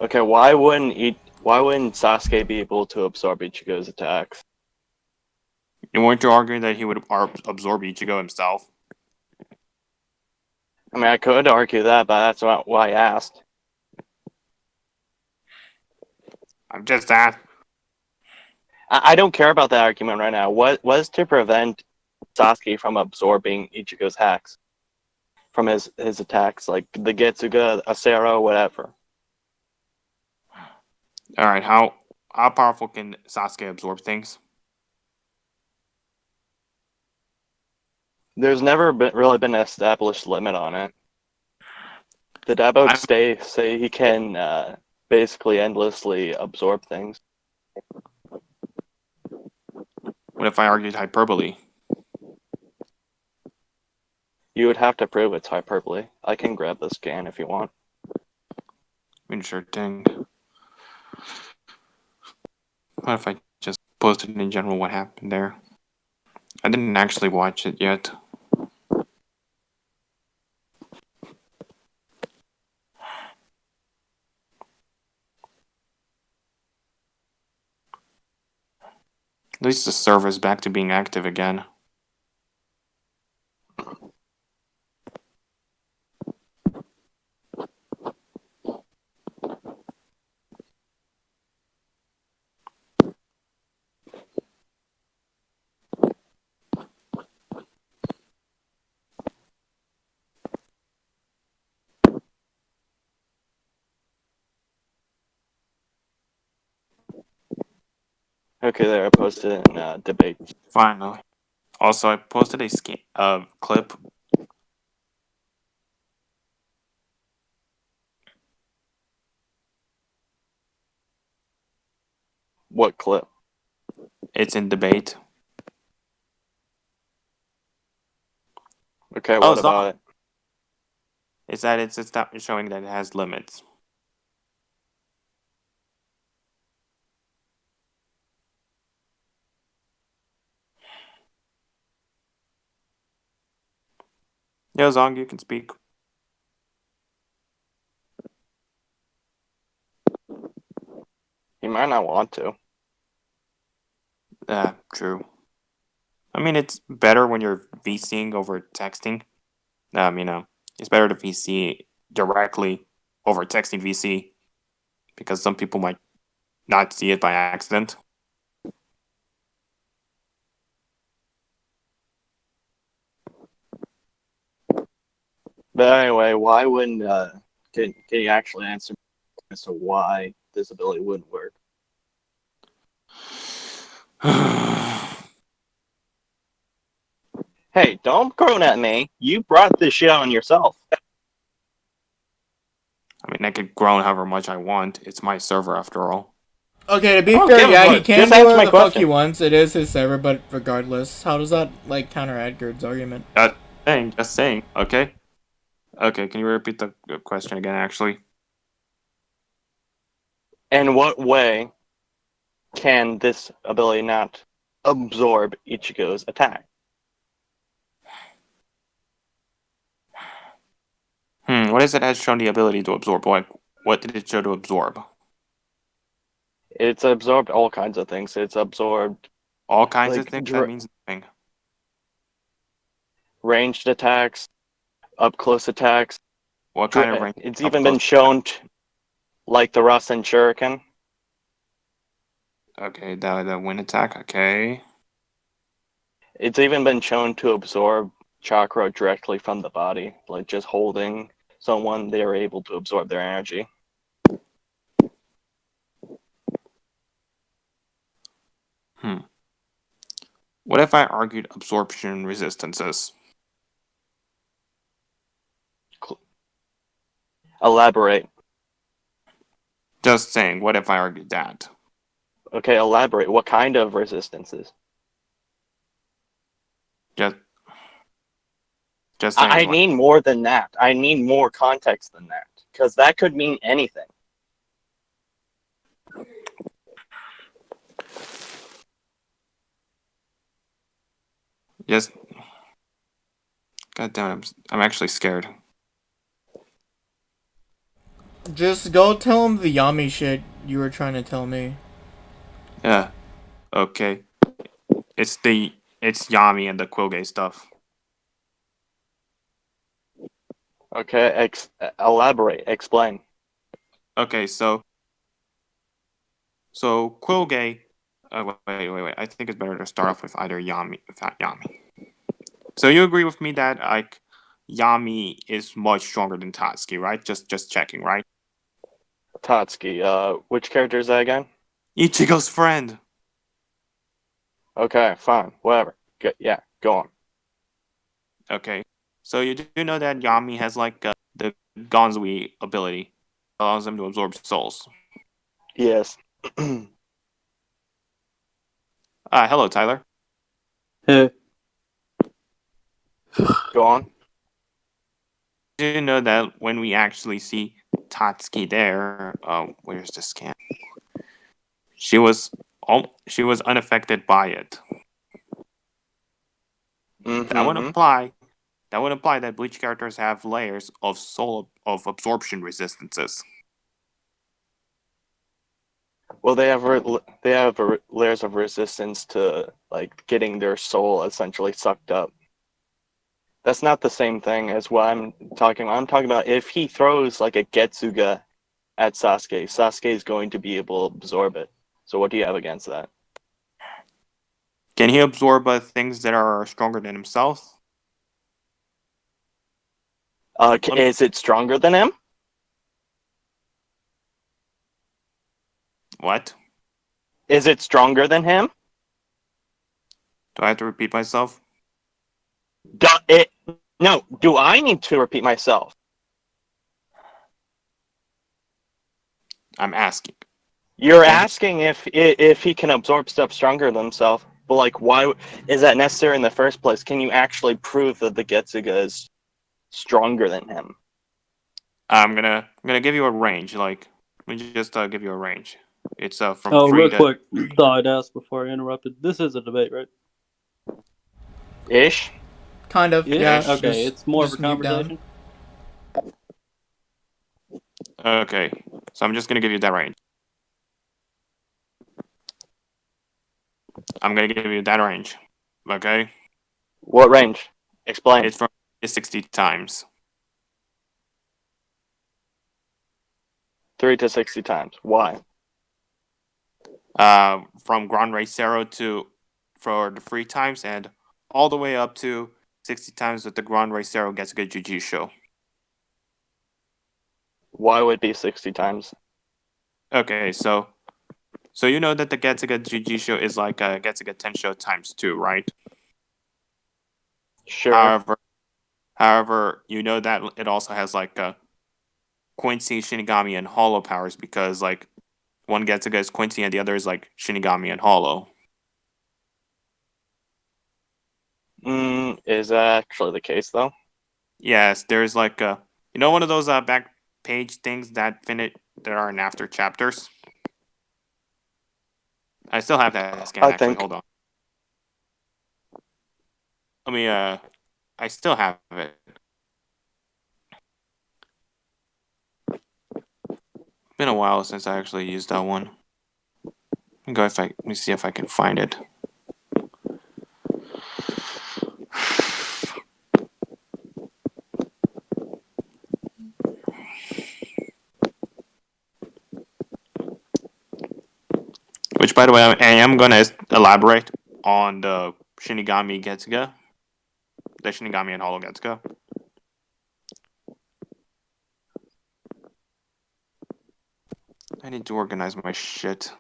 Okay, why wouldn't Sasuke be able to absorb Ichigo's attacks? And weren't you arguing that he would absorb Ichigo himself? I mean, I could argue that, but that's not why I asked. I'm just asking. I don't care about that argument right now. What was to prevent Sasuke from absorbing Ichigo's hacks from his attacks, like the Getsuga, Acero, whatever? All right, how powerful can Sasuke absorb things? There's never really been an established limit on it. The Dabok I say he can basically endlessly absorb things. What if I argued hyperbole? You would have to prove it's hyperbole. I can grab the scan if you want. I mean, sure thing. What if I just posted in general what happened there? I didn't actually watch it yet. At least the server's back to being active again. Okay, there, I posted it in debate. Finally. Also, I posted a clip. What clip? It's in debate. Okay, Oh, what it's not. about it? It's that it's showing that it has limits. Yeah, Zong, you can speak. You might not want to. True. I mean, it's better when you're VCing over texting. It's better to VC directly over texting VC because some people might not see it by accident. But anyway, why wouldn't can you actually answer as to why this ability wouldn't work? Hey, don't groan at me. You brought this shit on yourself. I mean, I could groan however much I want. It's my server after all. Okay, to I be don't fair, give a yeah, he fuck. can Just do answer whatever my the fuck he question. wants. It is his server, but regardless, how does that like counter Edgard's argument? Just saying. Okay. Okay, can you repeat the question again, actually? In what way can this ability not absorb Ichigo's attack? What is it has shown the ability to absorb? What did it show to absorb? It's absorbed all kinds of things. It's absorbed All kinds of like things? That means nothing. ranged attacks, up close attacks. What kind of range It's up even close? been shown like the Rasen Shuriken. Okay, the wind attack, okay. It's even been shown to absorb chakra directly from the body, like just holding someone, they are able to absorb their energy. Hmm. What if I argued absorption resistances? Elaborate. Just saying, what if I argued that? Okay, elaborate. What kind of resistances? Just just saying, I like, need more than that. I need more context than that. Because that could mean anything. just God damn it, I'm actually scared. Just go tell him the Yami shit you were trying to tell me. Yeah. Okay. It's Yami and the Quilgay stuff. Okay, elaborate, explain. Okay, so Quilgay. Wait. I think it's better to start off with either Yami, without Yami. So you agree with me that like Yami is much stronger than Tatsuki, right? Just checking, right? Tatsuki, which character is that again? Ichigo's friend. Okay, fine, whatever. Yeah, go on. Okay. So you do know that Yami has like the Gonzui ability, allows him to absorb souls. Yes. Hello, Tyler. Hey, Go on. Do you know that when we actually see Tatsuki there, where's the scan? She was unaffected by it. That would Mm-hmm. imply that Bleach characters have layers of soul of absorption resistances. Well, they have layers of resistance to like getting their soul essentially sucked up. That's not the same thing as what I'm talking about. I'm talking about if he throws like a Getsuga at Sasuke, Sasuke is going to be able to absorb it. So what do you have against that? Can he absorb things that are stronger than himself? Is it stronger than him? What? Is it stronger than him? Do I have to repeat myself? No, do I need to repeat myself? I'm asking. You're Can he, asking if he can absorb stuff stronger than himself, but like, why is that necessary in the first place? Can you actually prove that the Getsuga is stronger than him? I'm gonna give you a range. Like, let me just give you a range. It's from oh, 3 real to quick, thought I'd ask before I interrupted. This is a debate, right? Ish. Kind of, Ish. yeah. ish. Okay, Just it's more of a just mute down. conversation. Okay, so I'm just gonna give you that range. I'm gonna give you that range. Okay, What range? Explain. it's from 60 times. 3 to 60 times. Why? From Grand Race Zero to for the 3 times and all the way up to 60 times that the Grand Race Zero gets a good Juju show. Why would it be 60 times? Okay, so you know that the Getsuga GG show is like a Getsuga 10 show times 2, right? Sure. However, you know that it also has like Quincy, Shinigami, and Hollow powers because like one Getsuga is Quincy and the other is like Shinigami and Hollow. Is that actually the case though? Yes, there's like one of those back page things that that are in after chapters. I still have that scan I actually. think. Hold on. Let me I still have it. Been a while since I actually used that one. Let me see if I can find it. Which, by the way, I am gonna elaborate on the Shinigami Getsuga, the Shinigami and Hollow Getsuga. I need to organize my shit.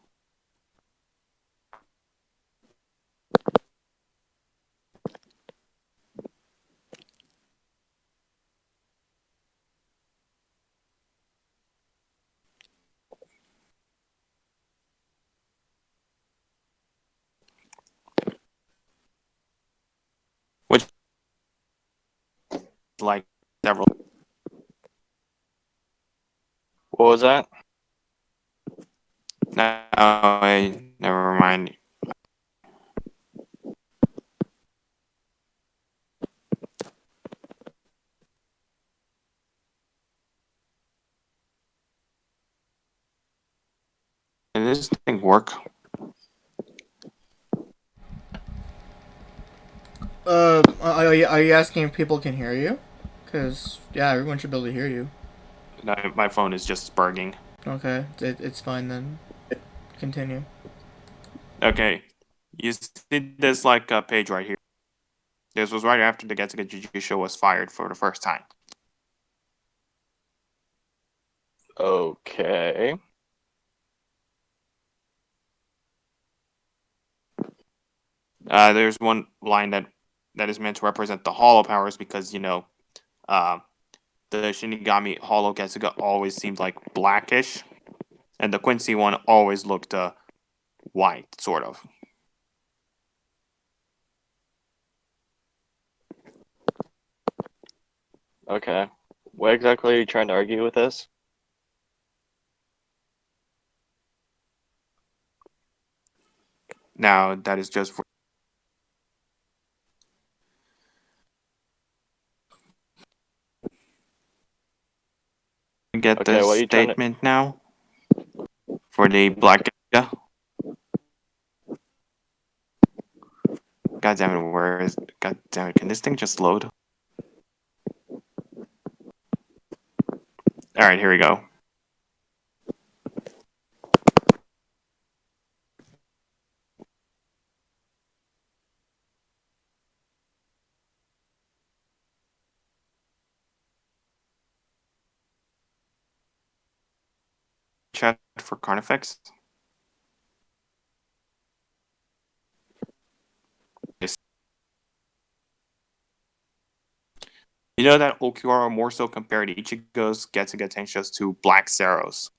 Which, like, several. What was that? No, never mind. Can this thing work? Are you asking if people can hear you? Cause yeah, everyone should be able to hear you. No, my phone is just spurging. Okay, it's fine then. Continue. Okay. You see this like page right here. This was right after the Getsuga Juju show was fired for the first time. Okay. There's one line that is meant to represent the hollow powers because, the Shinigami hollow Getsuga always seemed like blackish, and the Quincy one always looked white, sort of. Okay. What exactly are you trying to argue with this? Now, that is just for get Okay, the what are you trying to... statement now for the black Getsuga. God damn it, where is... God damn it, can this thing just load? Alright, here we go. Chat for Carnifex. You know that Okiwara more so compared Ichigo's Getsuga Tenshos to Black Saros.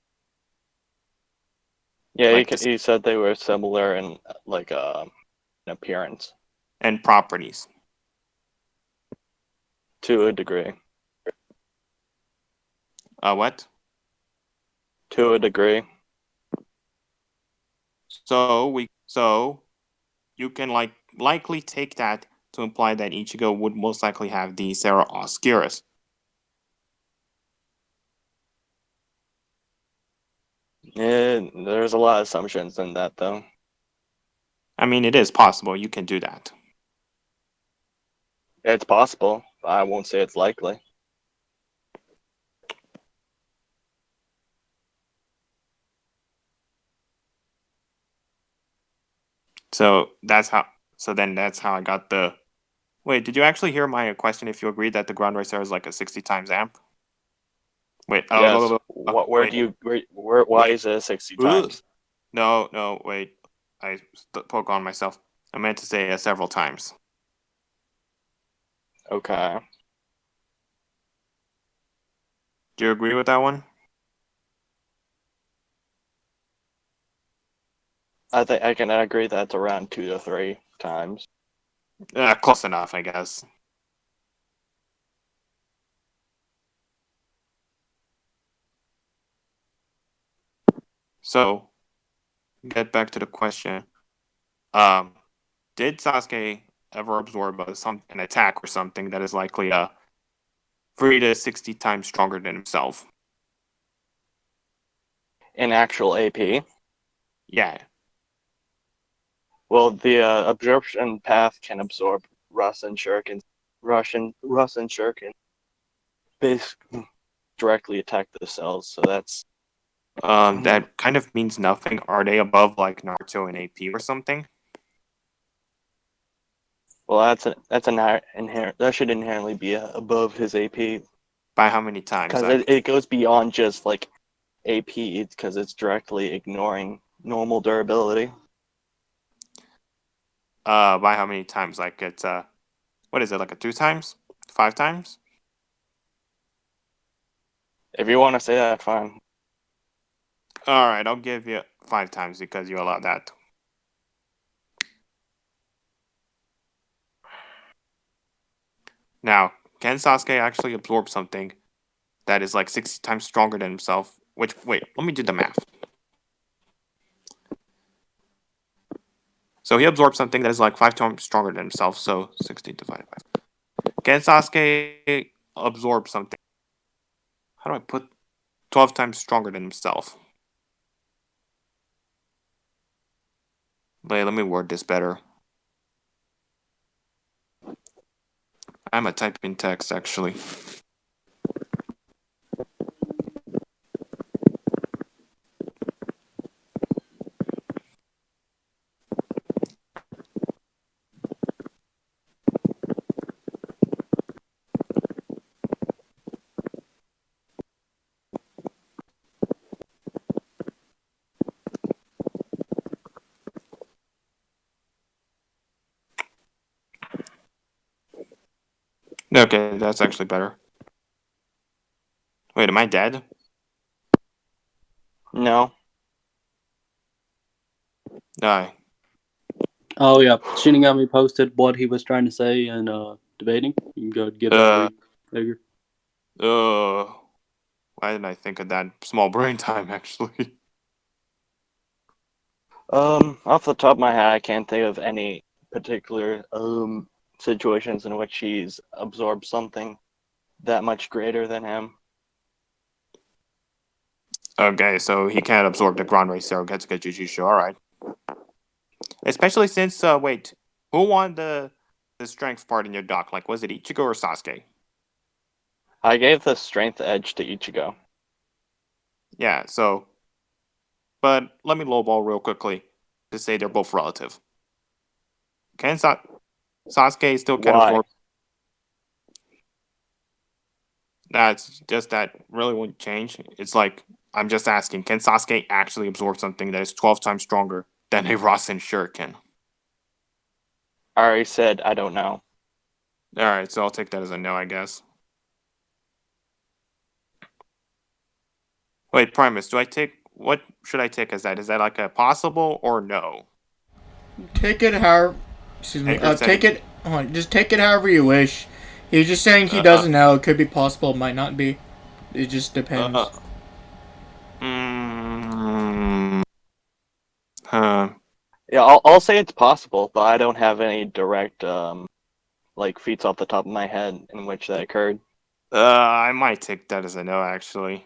Yeah, Like he said they were similar in like in appearance and properties. to a degree. What? To a degree. So you can likely take that to imply that Ichigo would most likely have the Sarah Oscurus. Yeah, there's a lot of assumptions in that though. I mean, it is possible you can do that. It's possible. I won't say it's likely. So that's how. So then that's how I got the. Wait, did you actually hear my question? If you agreed that the ground racer is like a 60 times amp. Wait. Yes. Where wait. do you where why Wait. is it 60 Ugh. times? No, wait. I spoke on myself. I meant to say several times. Okay. Do you agree with that one? I think I can agree that's around 2 to 3 times. Close enough, I guess. So, get back to the question. Did Sasuke ever absorb an attack or something that is likely 3 to 60 times stronger than himself? In actual AP, Yeah. well, the absorption path can absorb Russian Shuriken, Russian Shuriken, basically directly attack the cells. So that's That kind of means nothing. Are they above like Naruto and AP or something? well, that's an inherent that should inherently be above his AP By how many times? because it goes beyond just like AP because it's directly ignoring normal durability. By how many times? Like it's what is it? Like a 2 times? 5 times? If you want to say that, fine. All right, I'll give you 5 times because you allowed that. Now, can Sasuke actually absorb something that is like 60 times stronger than himself? Wait, let me do the math. So he absorbed something that is like 5 times stronger than himself. So 60 divided by 5. Can Sasuke absorb something? How do I put 12 times stronger than himself? Wait, let me word this better. I'm a typing text, actually. Okay, that's actually better. Wait, am I dead? No. No. Oh yeah, Shinigami posted what he was trying to say and debating. You can go give that a read, Edgar. Why didn't I think of that? Small brain time, actually. Off the top of my head, I can't think of any particular situations in which he's absorbed something that much greater than him. Okay, so he can't absorb the Grand Race Zero Getsuga Jujutsu, alright. Especially since, wait, who won the strength part in your doc? Like, was it Ichigo or Sasuke? I gave the strength edge to Ichigo. Yeah, so... But let me lowball real quickly to say they're both relative. Can Sasuke still can Why? absorb... That's just that really won't change. It's like, I'm just asking, can Sasuke actually absorb something that is 12 times stronger than a Rasen Shuriken? I already said I don't know. Alright, so I'll take that as a no, I guess. Wait, Primus, what should I take as that? Is that like a possible or no? Take it how. Excuse me. Edgar said Take it. Hold on, just take it however you wish. He's just saying he Uh, doesn't know. It could be possible. It might not be. It just depends. mm, huh. Yeah, I'll say it's possible, but I don't have any direct like feats off the top of my head in which that occurred. I might take that as a no, actually.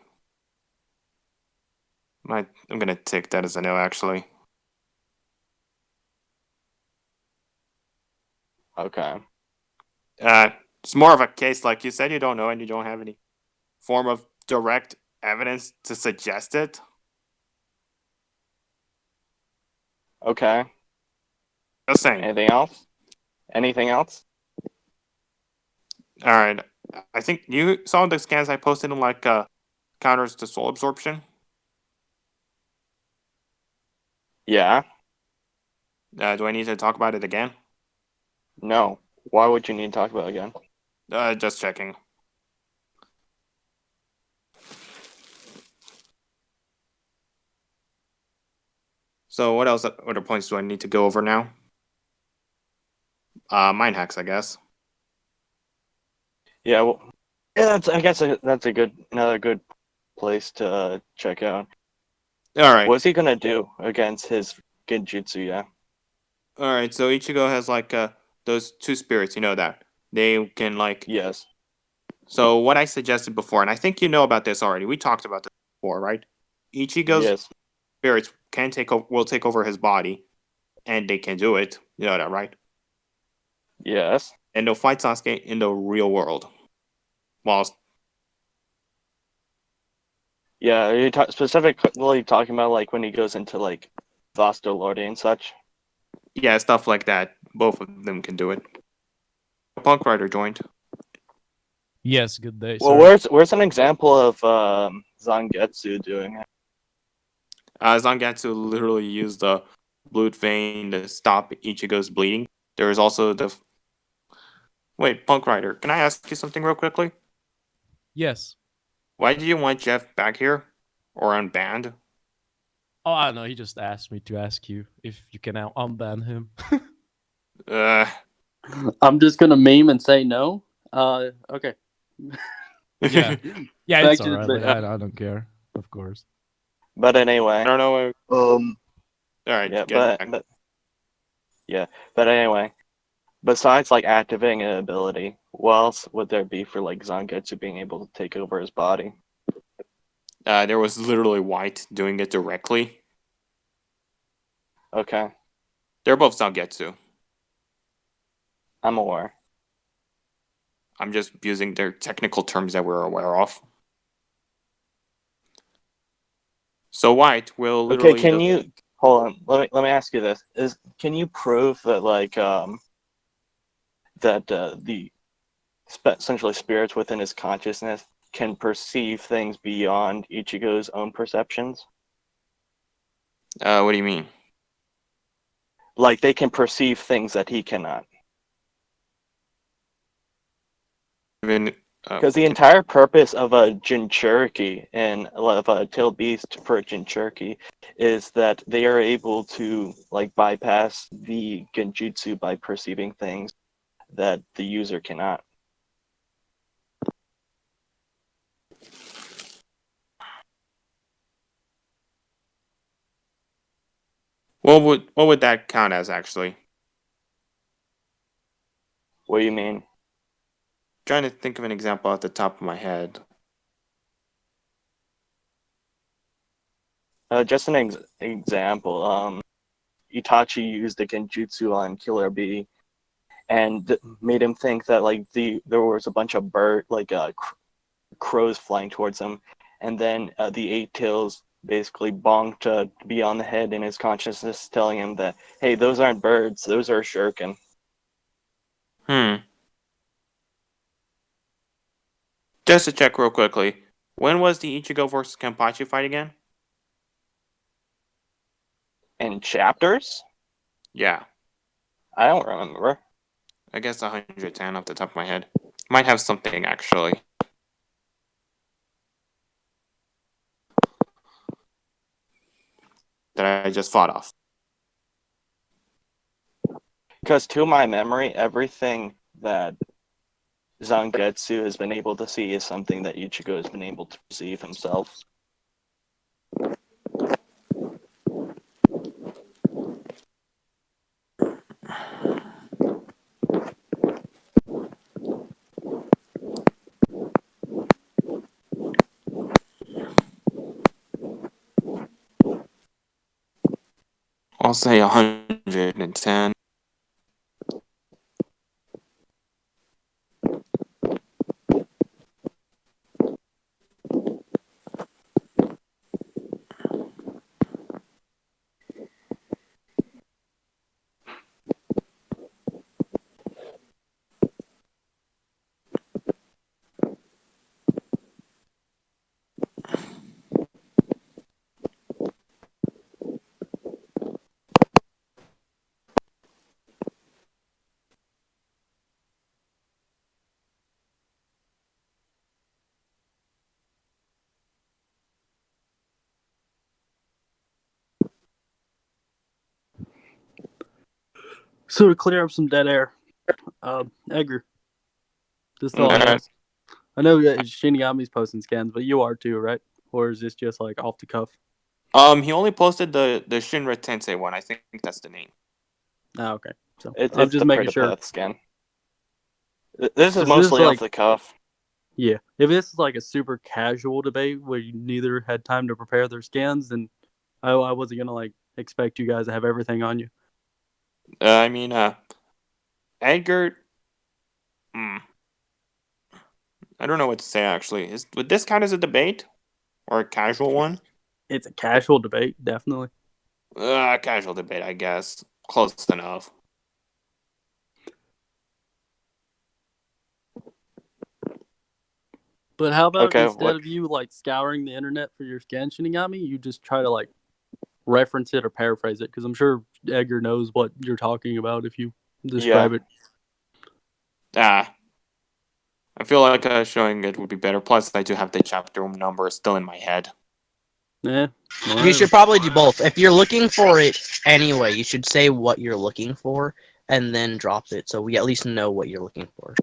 I'm gonna take that as a no, actually. Okay. It's more of a case like you said you don't know and you don't have any form of direct evidence to suggest it. Okay. Just saying. Anything else? Anything else? All right. I think you saw the scans I posted in like counters to soul absorption. Yeah. Do I need to talk about it again? No. Why would you need to talk about it again? Just checking. So what else? Other points do I need to go over now? Mind hacks, I guess. Yeah. Well, yeah. I guess that's another good place to check out. All right. What's he gonna do against his Genjutsu? Yeah. All right. So Ichigo has like those two spirits. You know that they can like. Yes. So what I suggested before, and I think you know about this already. We talked about this before, right? Ichigo's Yes. spirits will take over his body, and they can do it. You know that, right? Yes. And they'll fight Sasuke in the real world. Whilst Yeah. Are you specifically talking about like when he goes into like Vasto Lordy and such? yeah, stuff like that. Both of them can do it. Punk Rider joined. Yes, good day, Well, sir. where's an example of Zangetsu doing it? Zangetsu literally used the blood vein to stop Ichigo's bleeding. There is also the... Wait, Punk Rider, can I ask you something real quickly? Yes. Why do you want Jeff back here? Or unbanned? Oh, I don't know. He just asked me to ask you if you can now unban him. Uh... I'm just gonna meme and say no. Okay. Yeah, yeah, Back it's to the alright. debate. Like, I don't care, of course. But I anyway. don't know. Alright, Yeah. get back. But anyway. Besides like activating an ability, what else would there be for like Zangetsu being able to take over his body? There was literally White doing it directly. Okay. They're both Zangetsu. I'm aware. I'm just using their technical terms that we're aware of. So White will Okay, literally. can you hold on? Let me ask you this: can you prove that the essentially spirits within his consciousness can perceive things beyond Ichigo's own perceptions? What do you mean? Like they can perceive things that he cannot. Even Because the entire purpose of a Jinchuriki and of a tailed beast for a Jinchuriki is that they are able to like bypass the Genjutsu by perceiving things that the user cannot. what would that count as actually? What do you mean? Trying to think of an example at the top of my head. Just an example. Itachi used the Genjutsu on Killer Bee and made him think that there was a bunch of crows flying towards him, and then the eight tails basically bonked Bee on the head in his consciousness, telling him that, hey, those aren't birds, those are shuriken. Just to check real quickly, when was the Ichigo versus Kenpachi fight again? In chapters? Yeah, I don't remember. I guess 110 off the top of my head. Might have something actually. That I just thought of. Because to my memory, everything that Zangetsu has been able to see is something that Ichigo has been able to perceive himself. I'll say 110. So to clear up some dead air, Edgar, this is all I Okay. ask. I know Shinigami's posting scans, but you are too, right? Or is this just like off the cuff? He only posted the Shinra Tensei one. I think that's the name. Ah, okay. So It's I'm just the making sure. Pritapeth scan. This is Is this mostly like off the cuff. Yeah, if this is like a super casual debate where you neither had time to prepare their scans, then I wasn't gonna like expect you guys to have everything on you. I mean, Edgard. I don't know what to say actually. Would this count as a debate or a casual one? It's a casual debate, definitely. Casual debate, I guess. Close enough. But how about Okay, instead what? of you like scouring the internet for your scan Shinigami, you just try to like reference it or paraphrase it? Because I'm sure Edgar knows what you're talking about if you describe it. I feel like showing it would be better. Plus, I do have the chapter number still in my head. Yeah, You should probably do both. If you're looking for it anyway, you should say what you're looking for and then drop it so we at least know what you're looking for.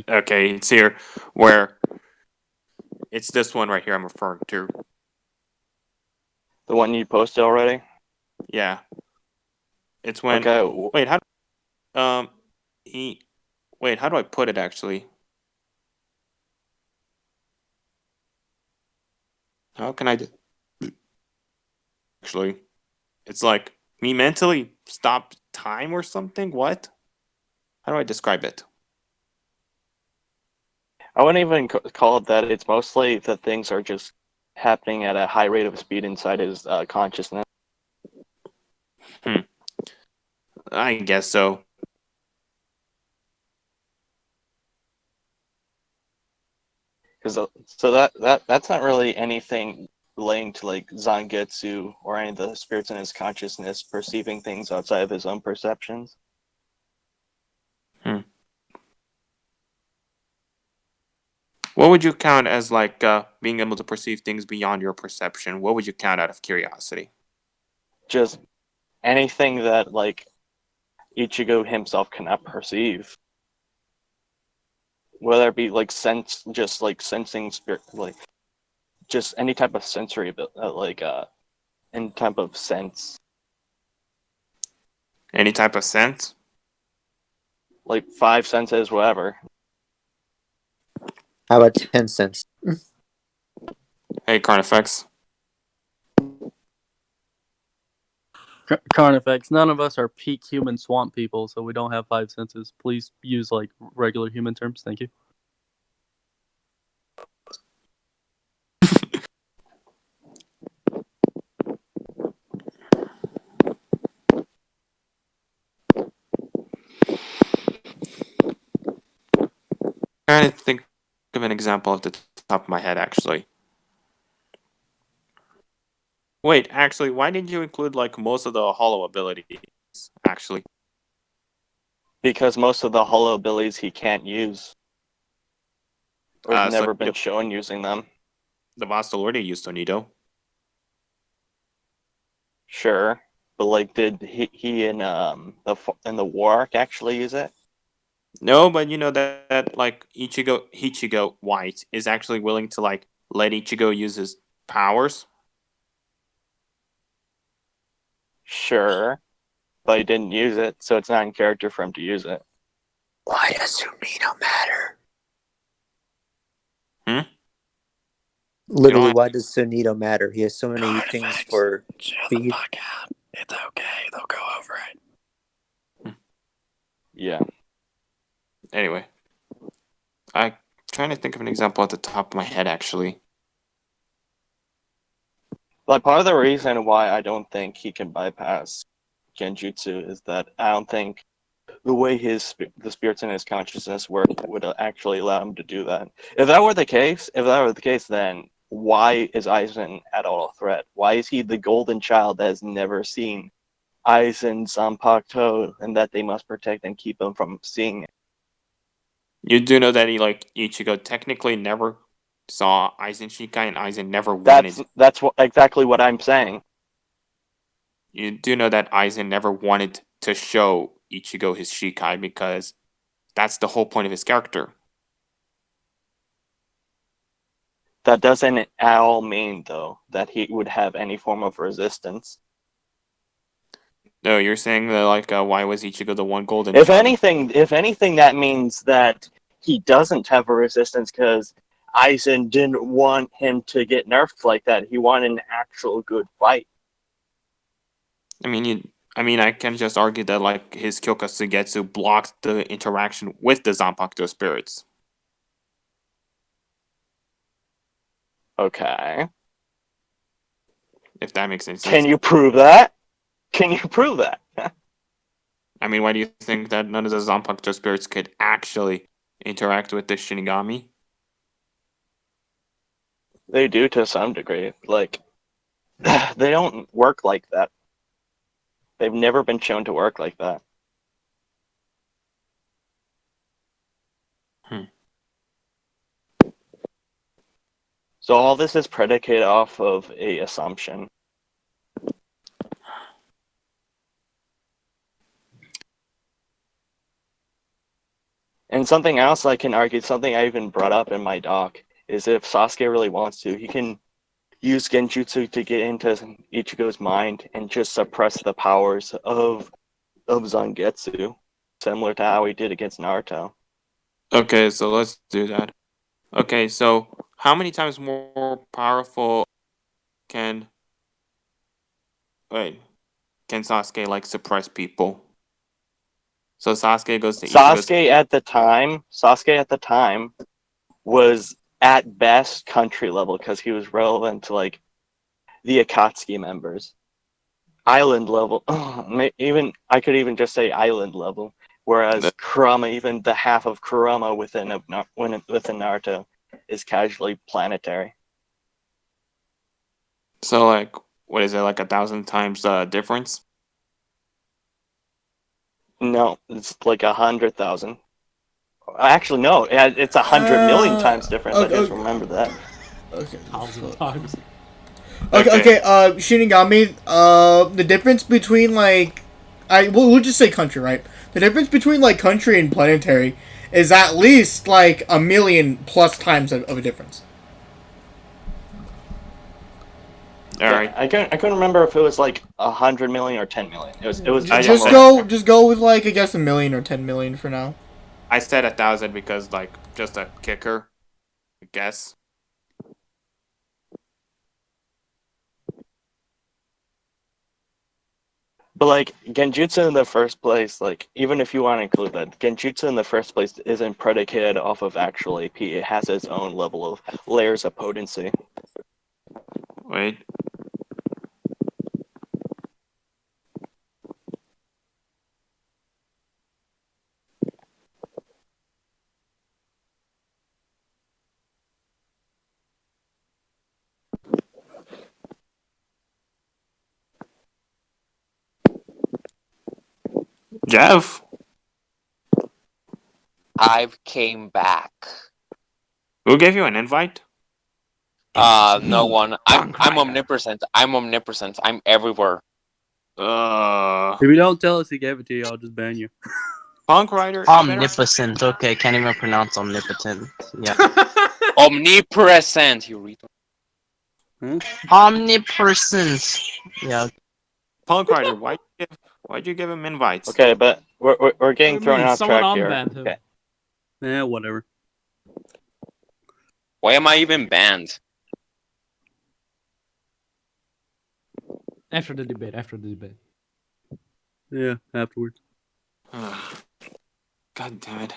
Okay, it's here. Where? It's this one right here I'm referring to. The one you posted already? Yeah. It's when. Okay. Wait, how? Wait, how do I put it actually? How can I? Actually, it's like me mentally stop time or something? What? How do I describe it? I wouldn't even call it that. It's mostly that things are just happening at a high rate of speed inside his consciousness. I guess so. That's not really anything relating to like Zangetsu or any of the spirits in his consciousness perceiving things outside of his own perceptions. What would you count as like being able to perceive things beyond your perception? What would you count out of curiosity? Just anything that like Ichigo himself cannot perceive. Whether it be like just like sensing spirit, like just any type of sensory, any type of sense, Any type of sense? like 5 senses, whatever. How about 10 cents? Hey, Carnifex. Carnifex, none of us are peak human swamp people, so we don't have 5 senses. Please use like regular human terms. Thank you. Trying to think of an example off the top of my head, actually. Wait, actually, why didn't you include like most of the hollow abilities? Actually, Because most of the hollow abilities he can't use, or has never been so shown using them. the Master Lord used Tornado. Sure, but like, did he in the war arc actually use it? No, but you know that like Ichigo White is actually willing to like let Ichigo use his powers. Sure, but he didn't use it, so it's not in character for him to use it. Why does Sunito matter? Literally, have- why does Sunito matter? He has so many things for speed. out. It's okay. They'll go over it. Yeah. Anyway, I'm trying to think of an example at the top of my head, actually. Like, part of the reason why I don't think he can bypass Genjutsu is that I don't think the way the spirits in his consciousness work would actually allow him to do that. If that were the case, then why is Aizen at all a threat? Why is he the golden child that has never seen Aizen Zanpakuto and that they must protect and keep him from seeing it? You do know that Ichigo technically never saw Aizen Shikai, and Aizen never wanted. That's exactly what I'm saying. You do know that Aizen never wanted to show Ichigo his Shikai because that's the whole point of his character. That doesn't at all mean, though, that he would have any form of resistance. No, you're saying that like why was Ichigo the one golden If child? anything, that means that he doesn't have a resistance because Aizen didn't want him to get nerfed like that. He wanted an actual good fight. I mean, I can just argue that like his Kyoka Sugetsu blocked the interaction with the Zanpakuto spirits. Okay. If that makes any sense. Can you prove that? Can you prove that? I mean, why do you think that none of the Zanpakuto spirits could actually interact with the Shinigami? They do to some degree. Like, they don't work like that. They've never been shown to work like that. So all this is predicated off of a assumption. And something else I can argue, something I even brought up in my doc, is if Sasuke really wants to, he can use Genjutsu to get into Ichigo's mind and just suppress the powers of Zangetsu, similar to how he did against Naruto. Okay, so let's do that. Okay, so how many times more powerful can... Wait. can Sasuke like suppress people? So Sasuke goes to Ichigo's. Sasuke at the time was at best country level because he was relevant to like the Akatsuki members. Island level, even I could even just say island level. Whereas Kurama, even the half of Kurama within Naruto, is casually planetary. So like, what is it, like 1,000 times difference? No, it's like 100,000. Actually, no, it's 100 million times difference. I just remember that. Okay. 1,000 times. Okay. Shinigami. The difference between like, we'll just say country, right? The difference between like country and planetary is at least like 1,000,000 plus times of a difference. All right. I couldn't remember if it was like 100 million or 10 million. It was Just go with like I guess 1,000,000 or 10,000,000 for now. I said 1,000 because like just a kicker, I guess. But like Genjutsu in the first place, like even if you want to include that, Genjutsu in the first place isn't predicated off of actual AP. It has its own level of layers of potency. Wait. Jeff. I've came back. Who gave you an invite? No one. I'm Rider. omnipresent. I'm omnipresent. I'm everywhere. Uh, If you don't tell us he gave it to you, I'll just ban you. Punk Rider. you better- Omnipotent. Okay, can't even pronounce omnipotent. Yeah. Omnipresent. You read. Omnipresent. Yeah. Punk Rider. Why'd you give him invites? Okay, but we're getting What do you thrown mean? off Someone track here. unbanned him. Okay. Yeah, whatever. Why am I even banned? After the debate. Yeah, afterwards. God damn it.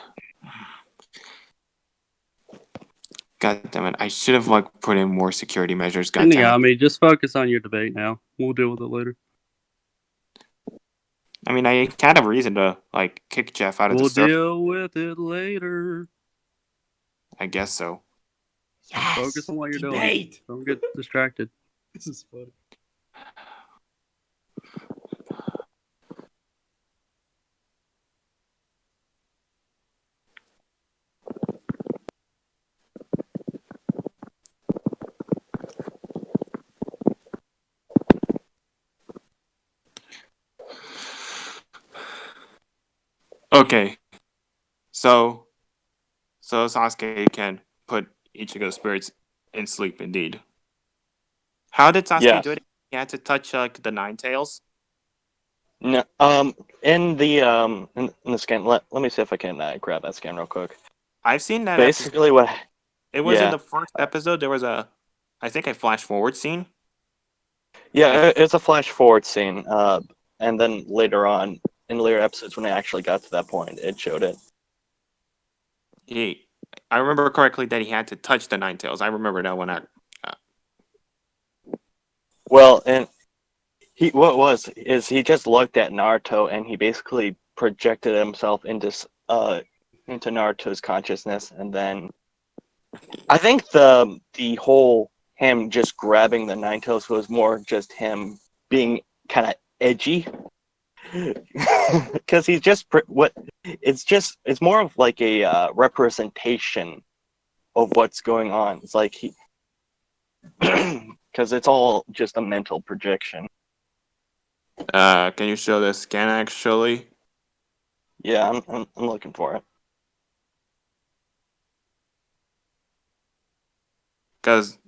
God damn it. I should have like put in more security measures. God damn it. Shinigami, just focus on your debate now. We'll deal with it later. I mean, I can't have a reason to like kick Jeff out of We'll the server. deal with it later. I guess so. Yes. Focus on what you're doing. Debate. Don't get distracted. This is funny. Okay. So Sasuke can put Ichigo's spirits in sleep indeed. How did Sasuke Yes. do it? He had to touch like the Nine Tails? No, in the scan. Let me see if I can grab that scan real quick. I've seen that episode. Basically, what It was in yeah. the first episode. There was I think a flash forward scene. It's a flash forward scene. And then later on in later episodes, when I actually got to that point, it showed it. I remember correctly that he had to touch the Nine Tails. I remember that when Well, and he just looked at Naruto and he basically projected himself into Naruto's consciousness, and then I think the whole him just grabbing the Nine Tails was more just him being kind of edgy, because he's just it's more of like a representation of what's going on. It's like he because it's all just a mental projection. can you show the scan actually? Yeah, I'm looking for it. Because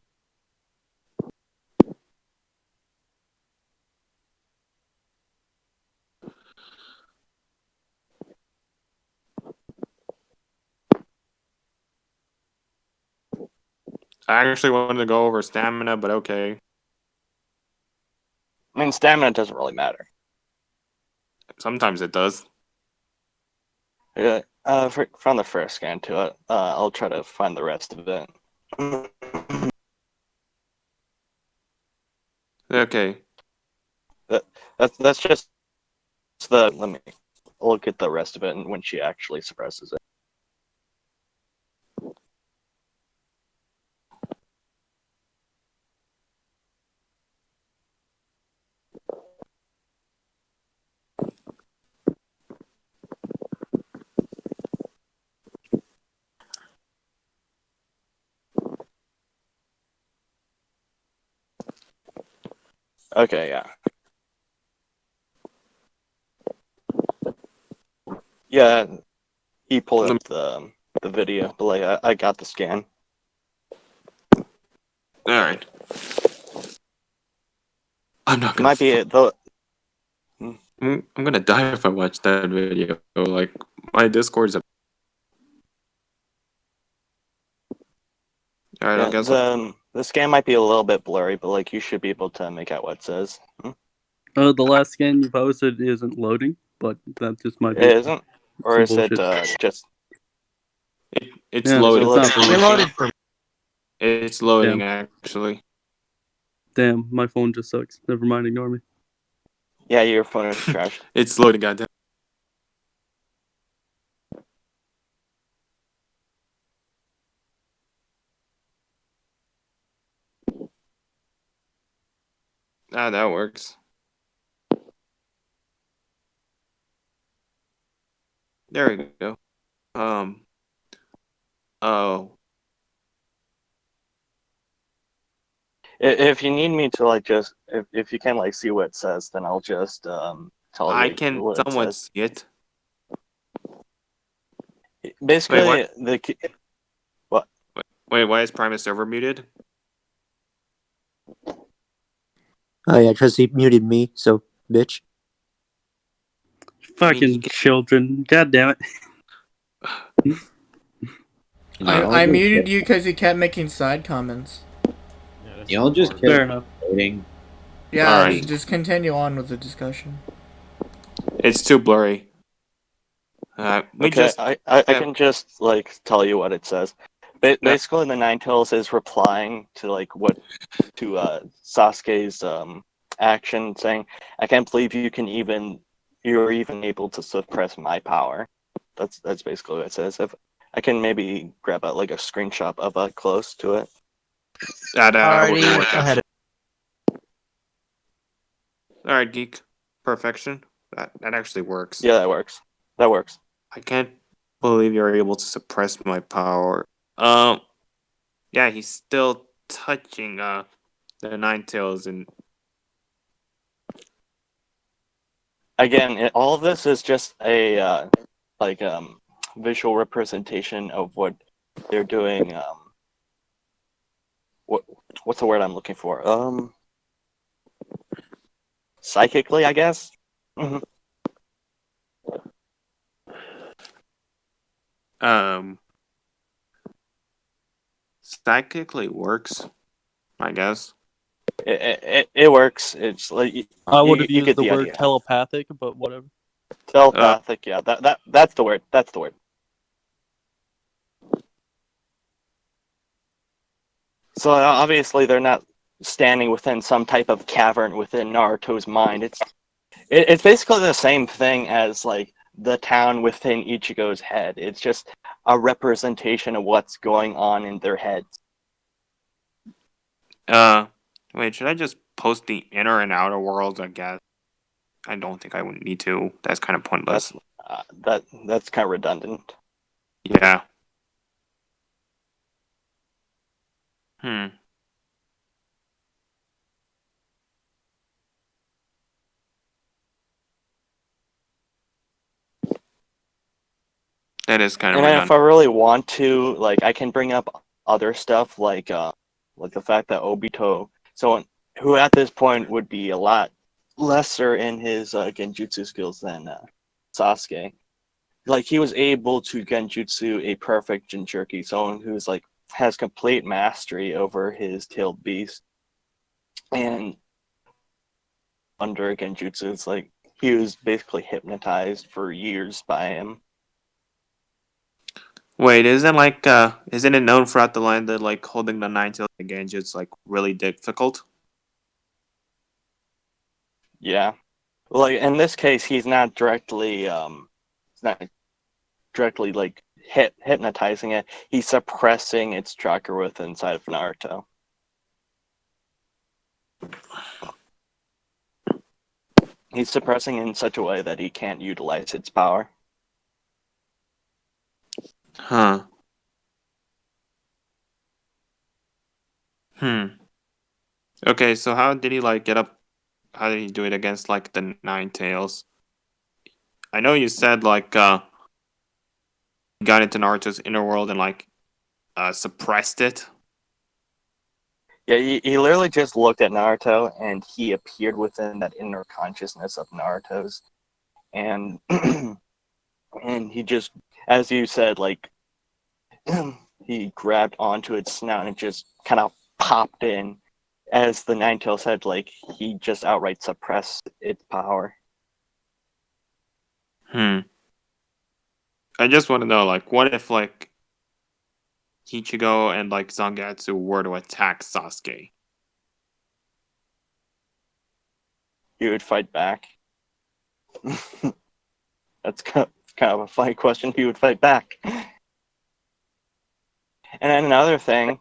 I actually wanted to go over stamina, but okay. I mean, stamina doesn't really matter. Sometimes it does. Yeah. From the first scan to it, I'll try to find the rest of it. Okay. That's just the. Let me look at the rest of it and when she actually suppresses it. Okay, yeah. Yeah, he pulled up the video, but like I got the scan. All right. I'm not It gonna. might be the. I'm gonna die if I watch that video. Like my Discord's a. All right, Yeah, I guess. the scan might be a little bit blurry, but like you should be able to make out what it says. The last scan you posted isn't loading, but that just might be It isn't, or some is it bullshit. just? It's Yeah, loading. it's not for It me. loaded for me. It's loading actually. Damn, my phone just sucks. Never mind, ignore me. Yeah, your phone is trashed. It's loading, goddamn. Ah, that works. There we go. Oh. If you need me to like just if you can like see what it says, then I'll just tell I you can what it somewhat says. see it. Basically, what? what? Wait, why is Primus server muted? Oh yeah, because he muted me, so bitch. Fucking children. God damn it. I muted you because you kept making side comments. Y'all just Fair kept enough. voting. Yeah, Alright. just continue on with the discussion. It's too blurry. We Okay, just. I can just like tell you what it says. Basically, the Ninetales is replying to like what to Sasuke's action, saying, "I can't believe you're even able to suppress my power." That's basically what it says. If I can maybe grab out like a screenshot of close to it. That would Alrighty, work go ahead. Alright, Geek. Perfection. That actually works. Yeah, that works. That works. I can't believe you're able to suppress my power. Yeah, he's still touching the Ninetales and Again, all of this is just a like visual representation of what they're doing. What's the word I'm looking for? Psychically, I guess. Psychically works, I guess. It works. It's like I would have you used get the the word idea. telepathic, but whatever. Telepathic, yeah. That's the word. That's the word. So obviously they're not standing within some type of cavern within Naruto's mind. It's basically the same thing as like the town within Ichigo's head. It's just a representation of what's going on in their heads. Wait, should I just post the inner and outer worlds, I guess? I don't think I would need to. That's kind of pointless. That's kind of redundant. Yeah. That is kind of And redundant. if I really want to, like, I can bring up other stuff, like the fact that Obito, someone who at this point would be a lot lesser in his genjutsu skills than Sasuke, like he was able to genjutsu a perfect Jinchuriki, someone who's like has complete mastery over his tailed beast, and under genjutsu, it's like he was basically hypnotized for years by him. Wait, isn't it known throughout the land that like holding the nine tails again is like really difficult? Yeah, like in this case, he's not directly like hypnotizing it. He's suppressing its chakra within inside of Naruto. He's suppressing it in such a way that he can't utilize its power. Huh. Okay, so how did he like get up? How did he do it against like the nine tails? I know you said like he got into Naruto's inner world and like suppressed it. Yeah, he literally just looked at Naruto and he appeared within that inner consciousness of Naruto's. And and he just, as you said, like he grabbed onto its snout and just kind of popped in. As the Nine Tails said, like he just outright suppressed its power. I just want to know, like, what if like Ichigo and like Zangetsu were to attack Sasuke? He would fight back. That's kind of a funny question. He would fight back. And then another thing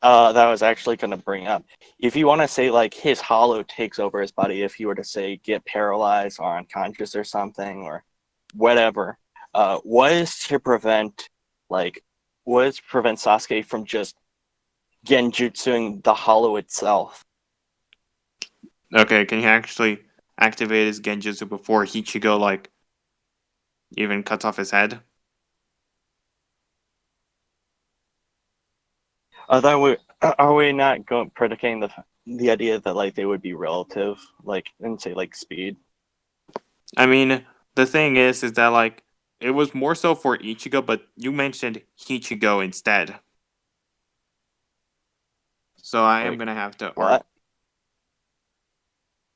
that I was actually going to bring up, if you want to say like his hollow takes over his body, if you were to say get paralyzed or unconscious or something or whatever, what is to prevent Sasuke from just genjutsuing the hollow itself? Okay, can he actually activate his genjutsu before Ichigo like even cuts off his head? Are we not predicating the idea that like they would be relative, like and say like speed? I mean, the thing is that like it was more so for Ichigo, but you mentioned Ichigo instead. So I am gonna have to What?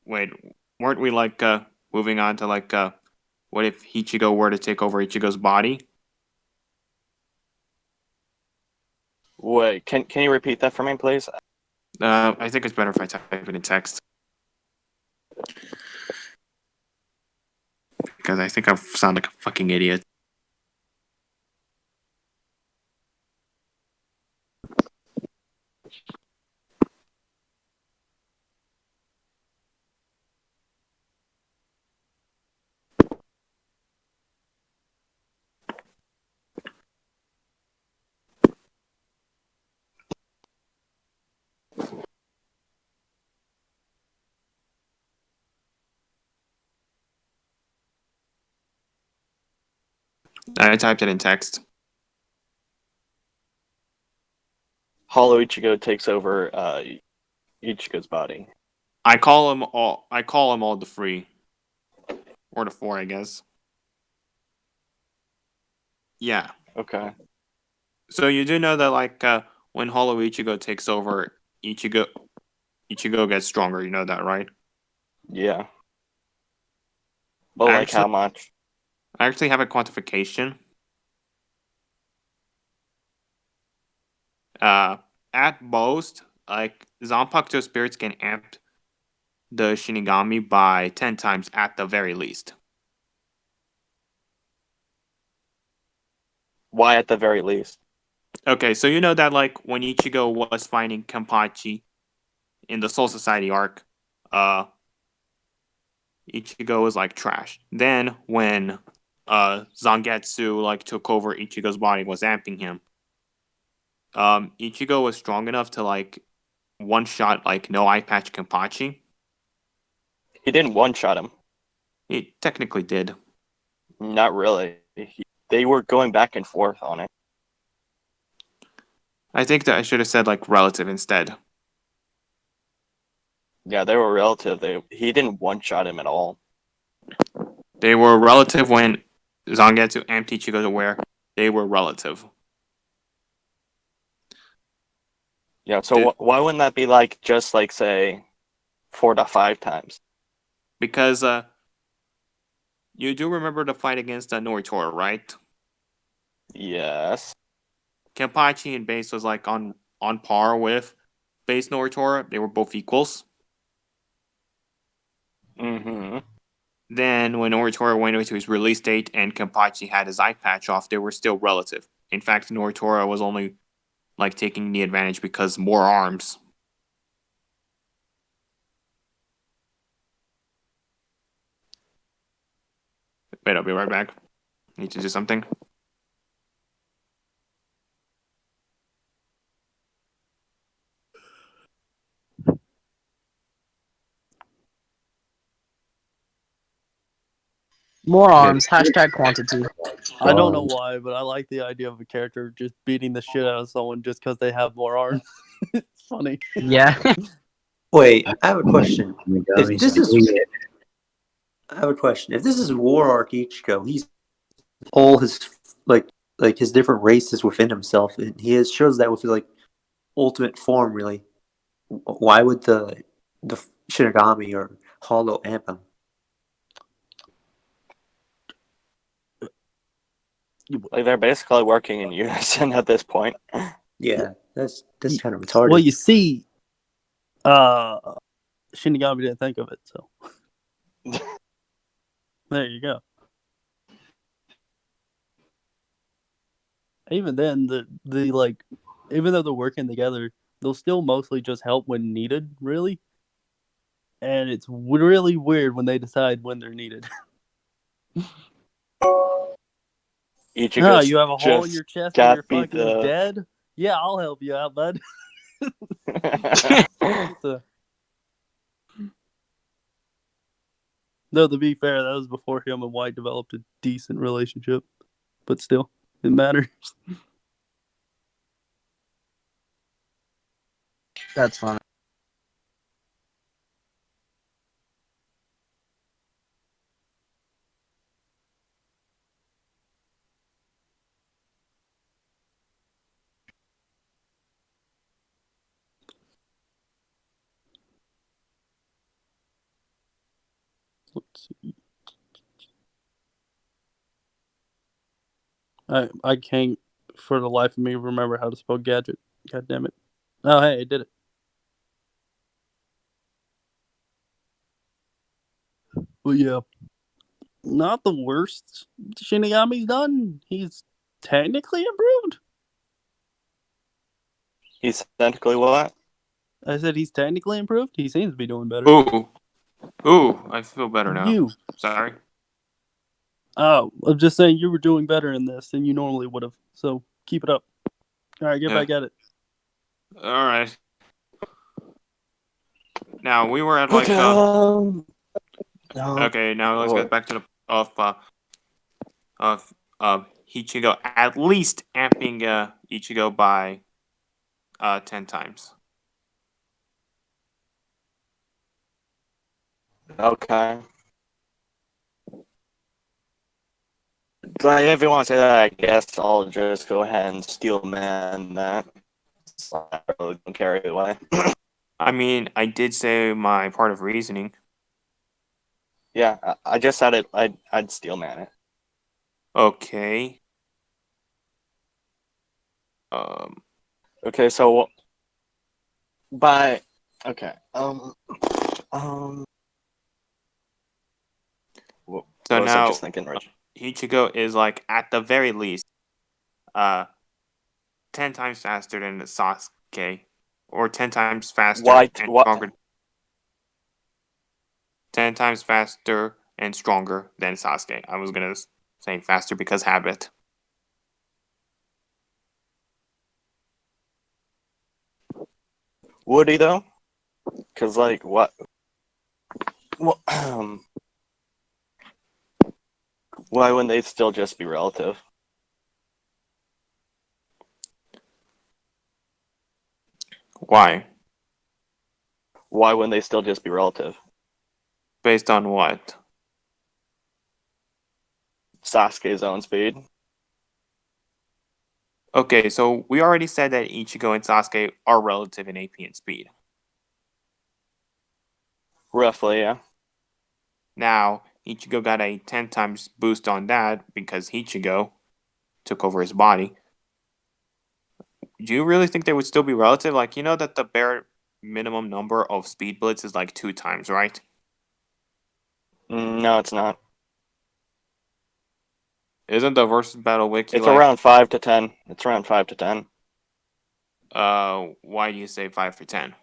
Wait, weren't we like moving on to like what if Ichigo were to take over Ichigo's body? Wait, can you repeat that for me, please? I think it's better if I type it in text. Because I think I sound like a fucking idiot. I typed it in text. Hollow Ichigo takes over Ichigo's body. I call them all the three. Or the four, I guess. Yeah. Okay. So you do know that like when Hollow Ichigo takes over, Ichigo gets stronger, you know that, right? Yeah. Well, like how much? I actually have a quantification. At most, like Zanpakuto spirits can amp the Shinigami by 10 times at the very least. Why at the very least? Okay, so you know that like when Ichigo was fighting Kenpachi in the Soul Society arc, Ichigo was like trash. Then when Zangetsu like took over Ichigo's body, was amping him, Ichigo was strong enough to like one shot like no eye patch Kenpachi. He didn't one shot him. He technically did. Not really. They were going back and forth on it. I think that I should have said like relative instead. Yeah, they were relative. He didn't one shot him at all. They were relative when Zangetsu amped Ichigo to where they were relative. Yeah, so why wouldn't that be like just like say 4 to 5 times? Because You do remember the fight against Noritora, right? Yes. Kenpachi and Base was like on par with Base Noritora. They were both equals. Mm-hmm. Then when Noritora went into his release date and Kenpachi had his eye patch off, they were still relative. In fact, Noritora was only like taking the advantage because more arms. Wait, I'll be right back. Need to do something. More arms. Hashtag quantity. I don't know why, but I like the idea of a character just beating the shit out of someone just because they have more arms. It's funny. Yeah. Wait, I have a question. Shinigami If this is, Sasuke. I have a question. If this is War Arc Ichigo, he's all his like his different races within himself, and shows that with his like ultimate form. Really, why would the Shinigami or Hollow amp him? Like they're basically working in unison at this point. Yeah, that's kind of retarded. Well, you see, Shinigami didn't think of it, so there you go. Even then, the like, even though they're working together, they'll still mostly just help when needed, really. And it's really weird when they decide when they're needed. Ichigo's You have a hole in just your chest and got you're beat fucking dead? Yeah, I'll help you out, bud. No, to be fair, that was before him and White developed a decent relationship. But still, it matters. That's funny. Let's see. I can't for the life of me remember how to spell gadget. God damn it. Oh, hey, I did it. Well, yeah. Not the worst Shinigami's done. He's technically improved. He's technically what? I said he's technically improved. He seems to be doing better. Ooh, I feel better now. You. Sorry. Oh, I'm just saying you were doing better in this than you normally would have. So keep it up. All right, get back at it. All right. Now we were at like. Okay, now let's get back to the of Ichigo at least amping Ichigo by 10 times. Okay. So if you want to say that, I guess I'll just go ahead and steel man that. I really don't care either way. I mean, I did say my part of reasoning. Yeah, I just said it. I'd steel man it. Okay. Okay, so by okay. What So was now I just thinking, Rich? Ichigo is like at the very least 10 times faster than Sasuke, or 10 times faster and stronger. 10 times faster and stronger than Sasuke. I was gonna say faster because habit. Would he though? Because like what? Well, why wouldn't they still just be relative? Why? Why wouldn't they still just be relative? Based on what? Sasuke's own speed. Okay, so we already said that Ichigo and Sasuke are relative in AP and speed. Roughly, yeah. Now, Ichigo got a 10 times boost on that because Ichigo took over his body. Do you really think they would still be relative? Like, you know that the bare minimum number of speed blitz is like 2 times, right? No, it's not. Isn't the versus battle wiki It's like around 5 to 10. It's around 5 to 10. why do you say 5 for 10?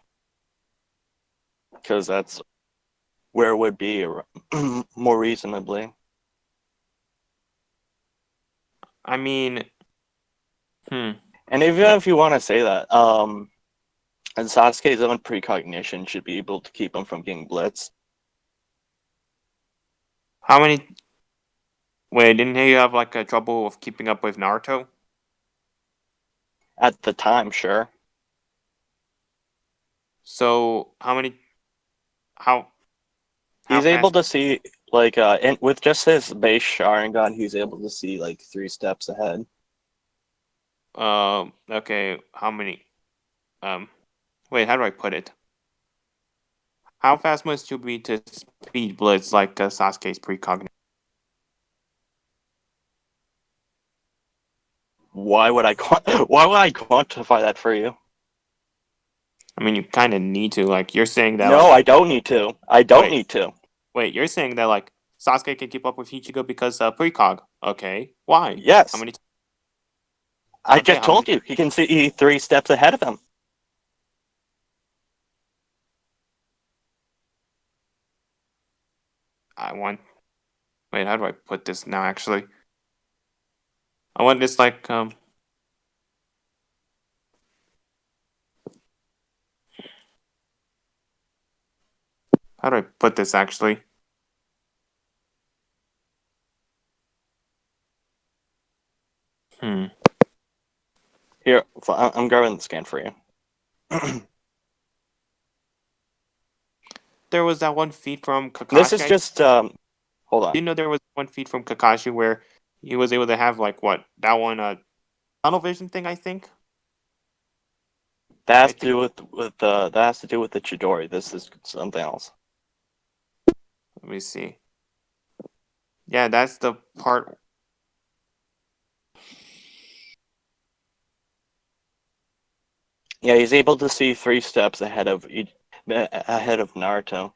Because that's where it would be more reasonably. I mean, And even if you want to say that, and Sasuke's own precognition should be able to keep him from getting blitzed. how many? Wait, didn't he have like a trouble of keeping up with Naruto? At the time, sure. So how many? How He's able fast? to see, like, with just his base Sharingan, he's able to see, like, 3 steps ahead. Okay. How many? Wait, how do I put it? How fast must you be to speed blitz like Sasuke's precognition? Why would I quantify that for you? I mean, you kind of need to. Like, you're saying that. No, Like, I don't need to. I don't need to. Wait, you're saying that like Sasuke can keep up with Ichigo because precog. Okay, why? Yes. How many? I Okay, just told you. He can see 3 steps ahead of him. Wait, how do I put this now? Actually, I want this like How do I put this actually? Here, I'm grabbing the scan for you. There was that one feat from Kakashi. This is just hold on. Do you know there was one feat from Kakashi where he was able to have like what that one tunnel vision thing? I think That has to do with that has to do with the Chidori. This is something else. Let me see. Yeah, that's the part. Yeah, he's able to see 3 steps ahead of Naruto.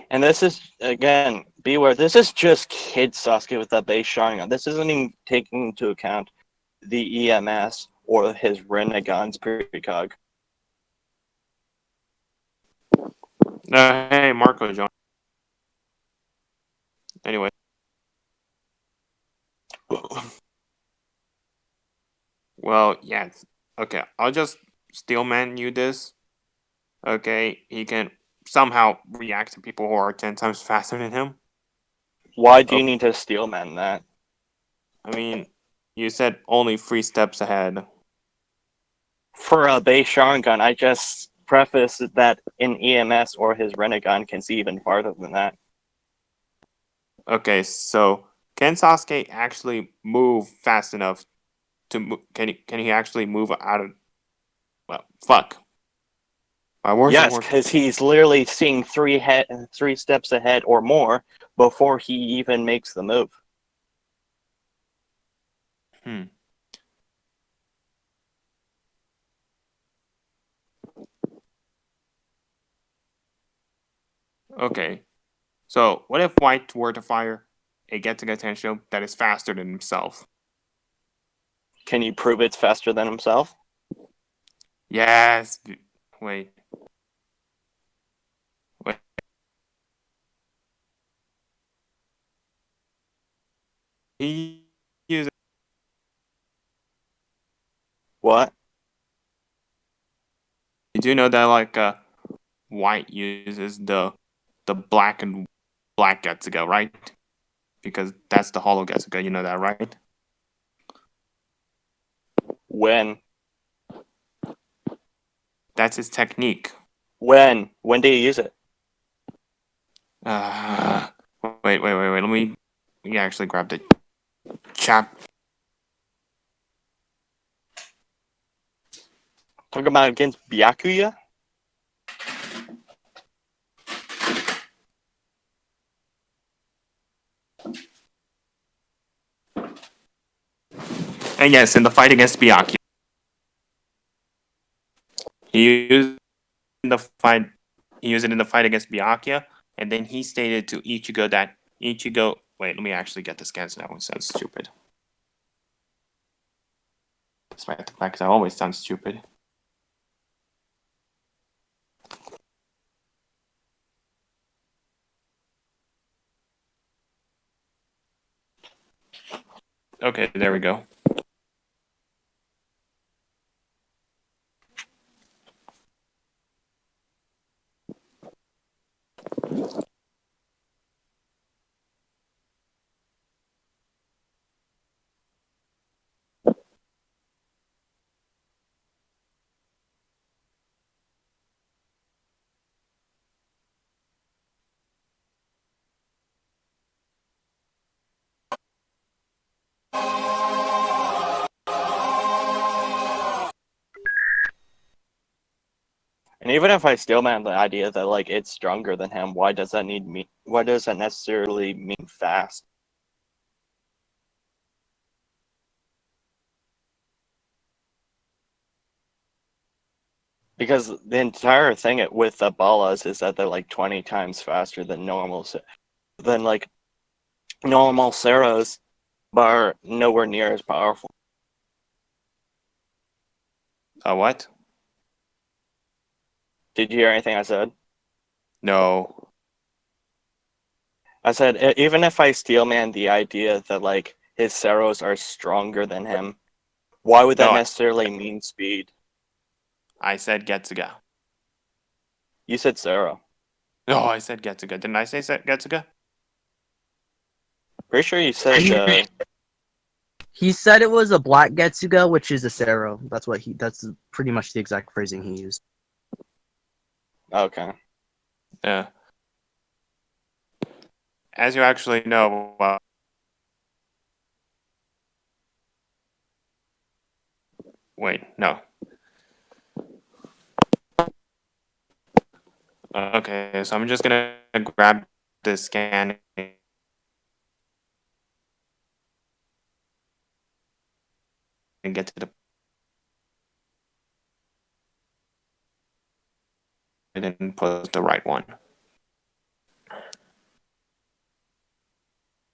And this is, again, beware, this is just kid Sasuke with that base Sharingan. This isn't even taking into account the EMS or his Rinnegan's precog. Hey, Marco, John. Anyway. Well, yeah. Okay, I'll just steelman you this. Okay, he can somehow react to people who are 10 times faster than him. Why do you need to steelman that? I mean, you said only 3 steps ahead. For a base Sharingan, I just prefaced that in EMS or his Rinnegan can see even farther than that. Okay, so can Sasuke actually move fast enough to can he actually move out of? Well, fuck. My words Yes, because he's literally seeing 3 steps ahead or more before he even makes the move. Okay, so what if White were to fire a Getting Attention that is faster than himself? Can you prove it's faster than himself? Yes. Wait. He uses. What? You do know that like White uses the black and black Getsuga, right? Because that's the hollow Getsuga, you know that, right? When? That's his technique. When? When do you use it? Wait. Let me actually grab the chap. Talking about against Byakuya? And yes, in the fight against Byakuya, he used in the fight. He used it in the fight against Byakuya, and then he stated to Ichigo that Ichigo. Wait, let me actually get this cancelled. That one sounds stupid. Despite the fact that I always sound stupid. Okay, there we go. And even if I still man the idea that like it's stronger than him, why does that why does that necessarily mean fast? Because the entire thing with the Ballas is that they're like 20 times faster than like normal Ceros, but are nowhere near as powerful. What? Did you hear anything I said? No. I said even if I steelman the idea that like his Ceros are stronger than him, why would that No, necessarily mean speed? I said Getsuga. You said Cero. No, I said Getsuga. Didn't I say Getsuga? Pretty sure you said He said it was a black Getsuga, which is a Sero. That's pretty much the exact phrasing he used. okay. Yeah. As you actually know, wait, no. Okay, so I'm just gonna grab this scan and get to the and put the right one.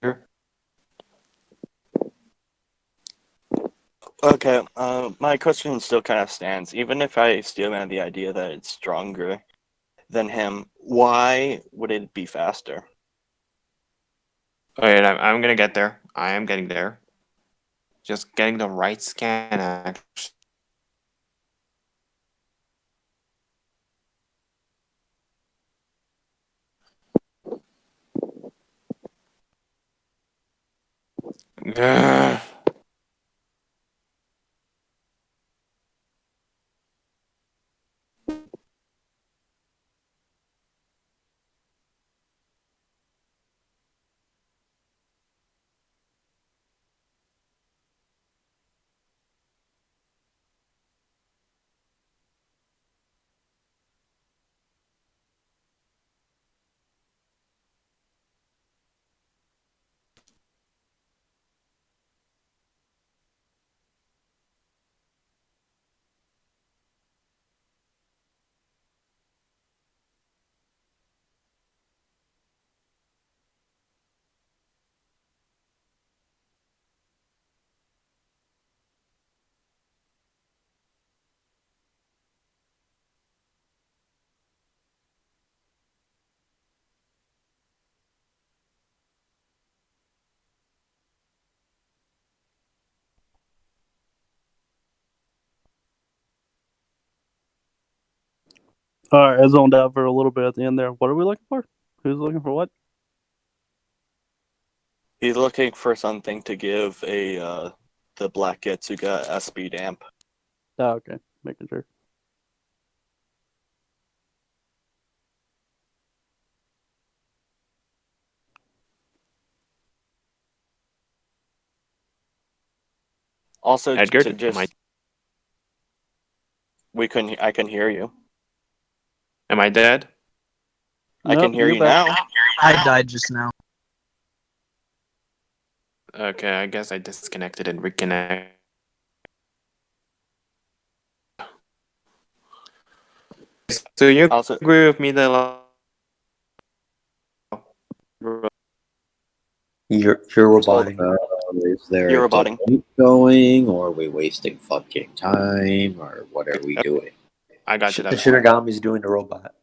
Here. Okay, my question still kind of stands. Even if I steelman the idea that it's stronger than him, why would it be faster? Wait, I'm gonna get there. I am getting there. Just getting the right scan actually. Ugh. All right, I zoned out for a little bit at the end there. What are we looking for? Who's looking for what? He's looking for something to give the Black Getsuga a speed amp. Oh, okay, making sure. Also, Edgard, to just I can hear you. am I dead? I Nope, can hear you're you back. now. I died just now. Okay, I guess I disconnected and reconnect. So you Also, agree with me that You're roboting. Is there You're a roboting. debate going, or are we wasting fucking time, or what are we doing? I got you The that. Shinigami's doing the robot.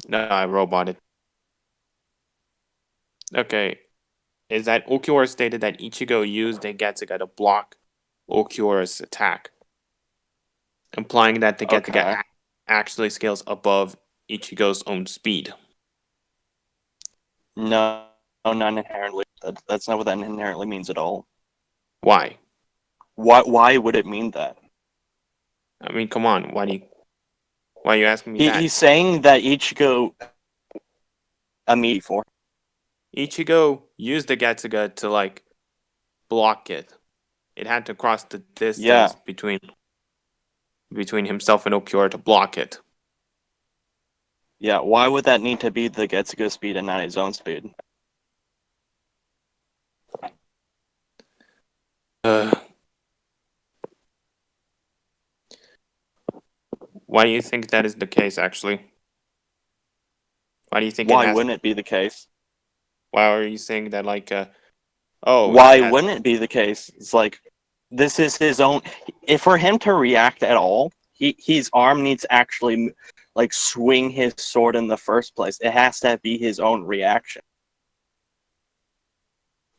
No, I roboted. Okay, is that Okiura stated that Ichigo used the Getsuga to block Okiura's attack, implying that the Getsuga Okay. actually scales above Ichigo's own speed. No, not inherently. That's not what that inherently means at all. Why? Why would it mean that? I mean, come on. Why are you asking me that? He's saying that Ichigo immediately for. Ichigo used the Getsuga to like block it. It had to cross the distance between himself and Okiura to block it. Yeah, why would that need to be the Getsuga speed and not his own speed? Why do you think that is the case, actually? Why do you think Why wouldn't it be the case? Why are you saying that, like, Why wouldn't it be the case? It's like, this is his own. If for him to react at all, his arm needs to actually, like, swing his sword in the first place. It has to be his own reaction.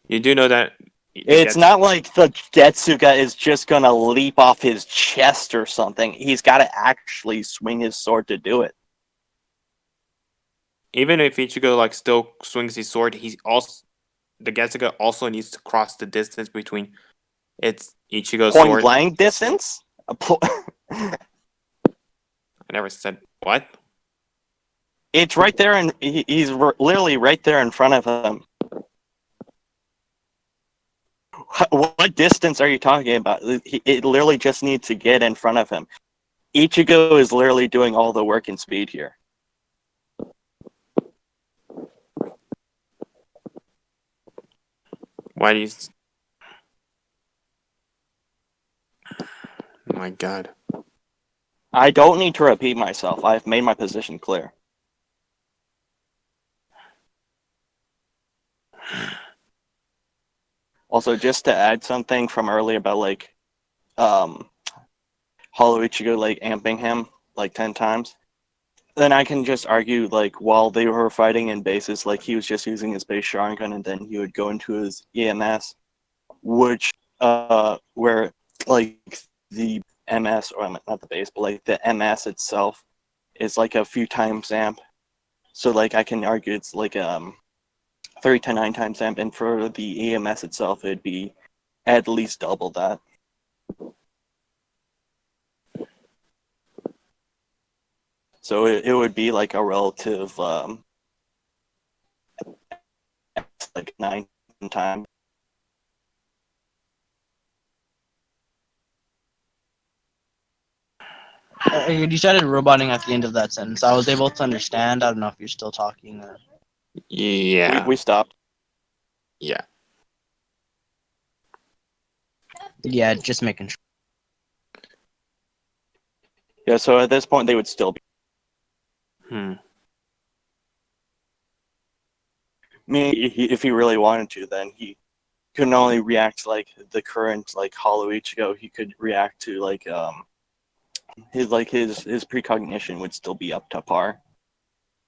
You do know that It's not like the Getsuga is just gonna leap off his chest or something. He's got to actually swing his sword to do it. even if Ichigo like still swings his sword, the Getsuga also needs to cross the distance between its Ichigo's Point sword. blank distance? I never said what. It's right there, and he's literally right there in front of him. What distance are you talking about? It literally just needs to get in front of him. Ichigo is literally doing all the work and speed here. Why do you? Oh my God. I don't need to repeat myself. I've made my position clear. Also, just to add something from earlier about like Hollow Ichigo like amping him like 10 times, then I can just argue like while they were fighting in bases, like he was just using his base Sharingan and then he would go into his EMS, which where like the MS, or not the base, but like the MS itself is like a few times amp. So like I can argue it's like 3 to 9 times amp, and for the EMS itself it'd be at least double that. So it would be like a relative like 9 times. You started roboting at the end of that sentence. I was able to understand. I don't know if you're still talking or. Yeah. We stopped. Yeah. Yeah, just making sure. Yeah, so at this point they would still be. Hmm. I mean, if he really wanted to, then he couldn't only react to like the current like Hollow Ichigo, he could react to like his precognition would still be up to par.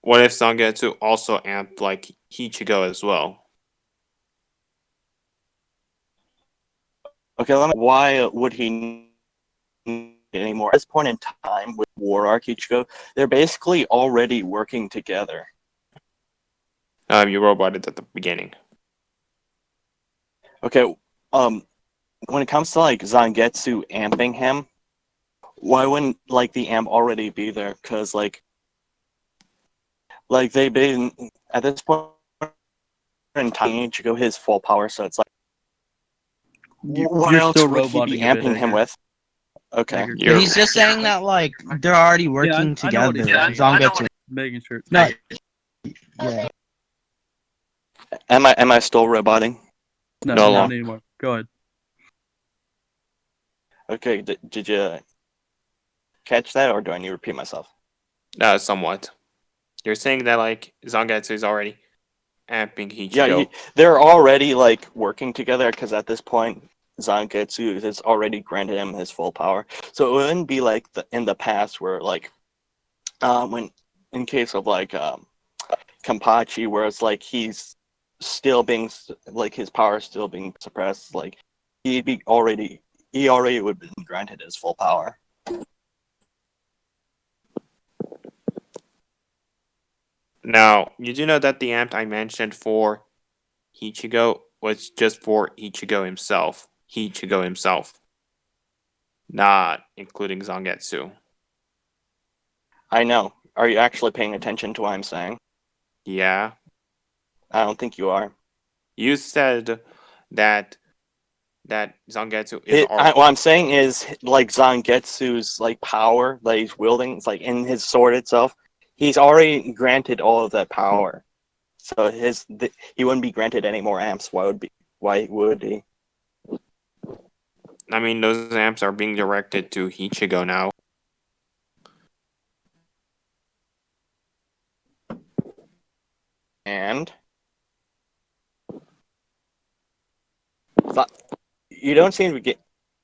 What if Zangetsu also amped like Ichigo as well? Okay, why would he need anymore? At this point in time with War Arc Ichigo, they're basically already working together. You roboted at the beginning. Okay, when it comes to like Zangetsu amping him, why wouldn't like the amp already be there? Because like they've been at this point in time to go his full power, so it's like what You're else still would he be roboting a bit, amping him Edgar. with? Okay, Edgar. But he's just saying that like they're already working I know together. what he's saying. Zangetsu. Making sure. No. Yeah. am I still roboting? No, No not long. anymore. Go ahead. Okay, did you catch that, or do I need to repeat myself? Somewhat. You're saying that like Zangetsu is already amping Yeah, Ichigo. they're already like working together because at this point, Zangetsu has already granted him his full power. So it wouldn't be like in the past where like when in case of like Kenpachi, where it's like he's still being like his power is still being suppressed. Like he already would have been granted his full power. Now, you do know that the amp I mentioned for Ichigo was just for Ichigo himself. Ichigo himself. Not including Zangetsu. I know. Are you actually paying attention to what I'm saying? Yeah. I don't think you are. You said that Zangetsu is What I'm saying is, like Zangetsu's like power that he's wielding, it's like in his sword itself. He's already granted all of that power, so he wouldn't be granted any more amps. Why would he? I mean, those amps are being directed to Ichigo now. And you don't seem to get.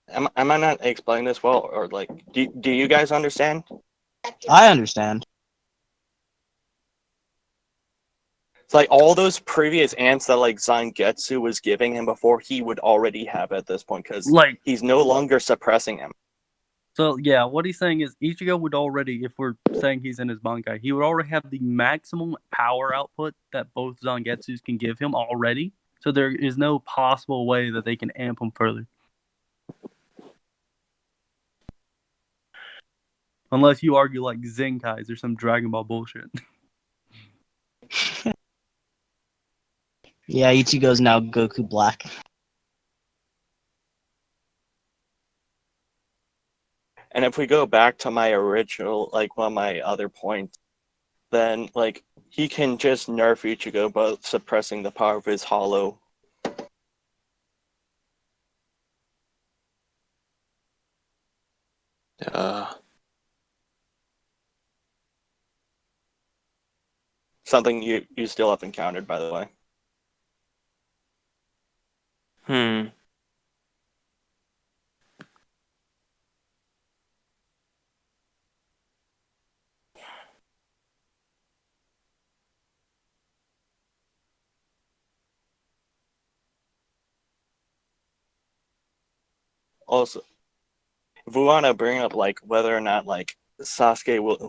Am I not explaining this well, or like, do you guys understand? I understand. It's like all those previous amps that like Zangetsu was giving him before, he would already have at this point because Like, he's no longer suppressing him. so yeah, what he's saying is Ichigo would already, if we're saying he's in his Bankai, he would already have the maximum power output that both Zangetsus can give him already. So there is no possible way that they can amp him further. Unless you argue like Zenkais or some Dragon Ball bullshit. Yeah, Ichigo's now Goku Black. And if we go back to my original, like one of my other points, then like he can just nerf Ichigo by suppressing the power of his hollow. Something you still have encountered, by the way. Also, if we want to bring up like whether or not like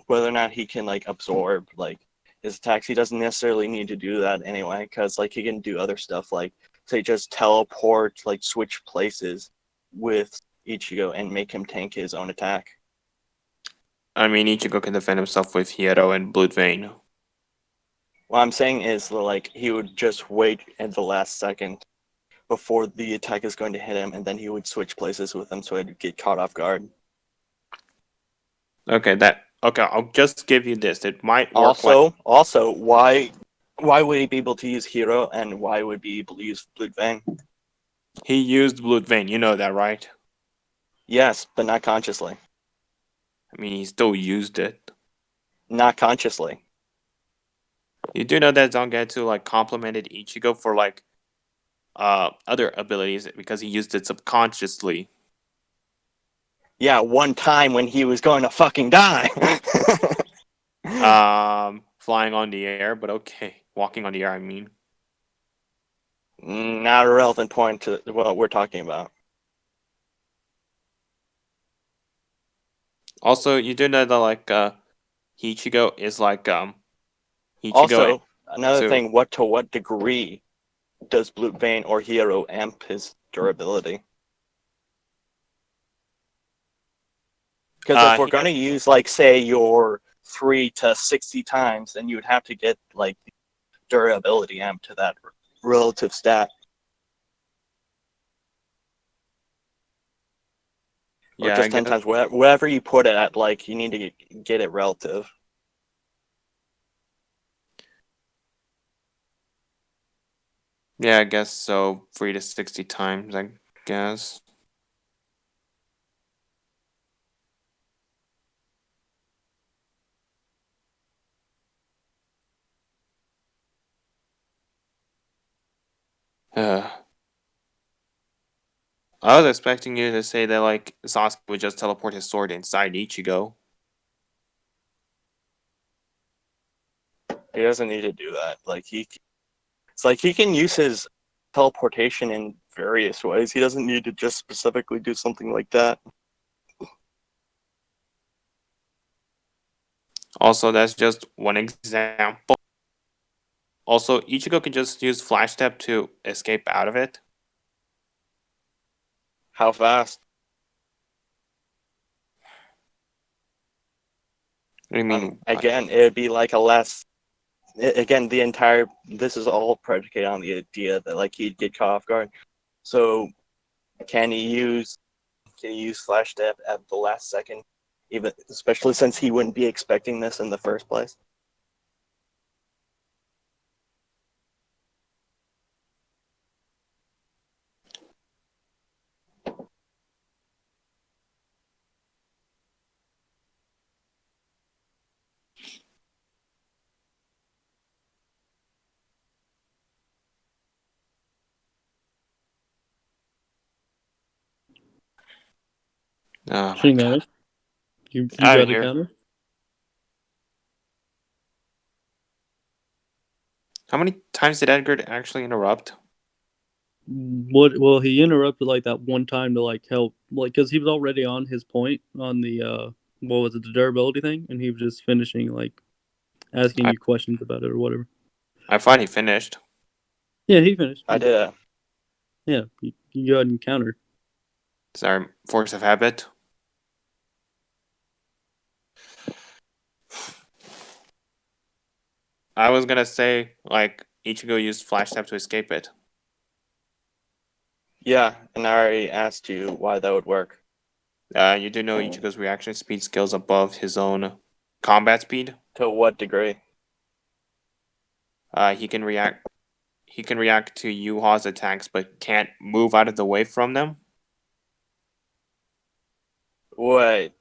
whether or not he can like absorb like his attacks, he doesn't necessarily need to do that anyway, because like he can do other stuff like say just teleport, like switch places with Ichigo and make him tank his own attack. I mean, Ichigo can defend himself with Hero and Blood Vein. What I'm saying is like he would just wait at the last second before the attack is going to hit him, and then he would switch places with him so he'd get caught off guard. Okay, I'll just give you this. It might work. Also, why would he be able to use Hero, and why would he be able to use Blood Vein? He used Blood Vein, you know that, right? Yes, but not consciously. I mean, he still used it. Not consciously. You do know that Zangetsu like complimented Ichigo for like other abilities because he used it subconsciously. Yeah, one time when he was going to fucking die. Flying on the air, but okay. Walking on the air, I mean. Not a relevant point to what we're talking about. Also, you do know that like Ichigo is like Ichigo. Also, another thing, to what degree does Blood Vein or Hero amp his durability? Because if we're going to use, like, say, your 3 to 60 times, then you would have to get, like, the durability amp to that relative stat. Or just 10 times, whatever you put it at, like, you need to get it relative. Yeah, I guess so. 3 to 60 times, I guess. I was expecting you to say that like Sasuke would just teleport his sword inside Ichigo. He doesn't need to do that. It's like he can use his teleportation in various ways. He doesn't need to just specifically do something like that. Also, that's just one example. Also, Ichigo can just use Flash Step to escape out of it. How fast? What do you mean? Again, it'd be like a less. Again, this is all predicated on the idea that like he'd get caught off guard. So can he use Flash Step at the last second, even especially since he wouldn't be expecting this in the first place? Oh my Shinigami, god! you I'm got a here. counter? How many times did Edgard actually interrupt? What? Well, he interrupted like that one time to like help, like because he was already on his point on the what was it, the durability thing, and he was just finishing like asking I you questions about it or whatever. I thought he finished. Yeah, he finished. I did. Yeah, you go ahead and counter. Sorry, force of habit. I was gonna say like Ichigo used Flash Step to escape it. Yeah, and I already asked you why that would work. You do know Ichigo's reaction speed skills above his own combat speed. To what degree? He can react. He can react to Yuha's attacks, but can't move out of the way from them. Wait.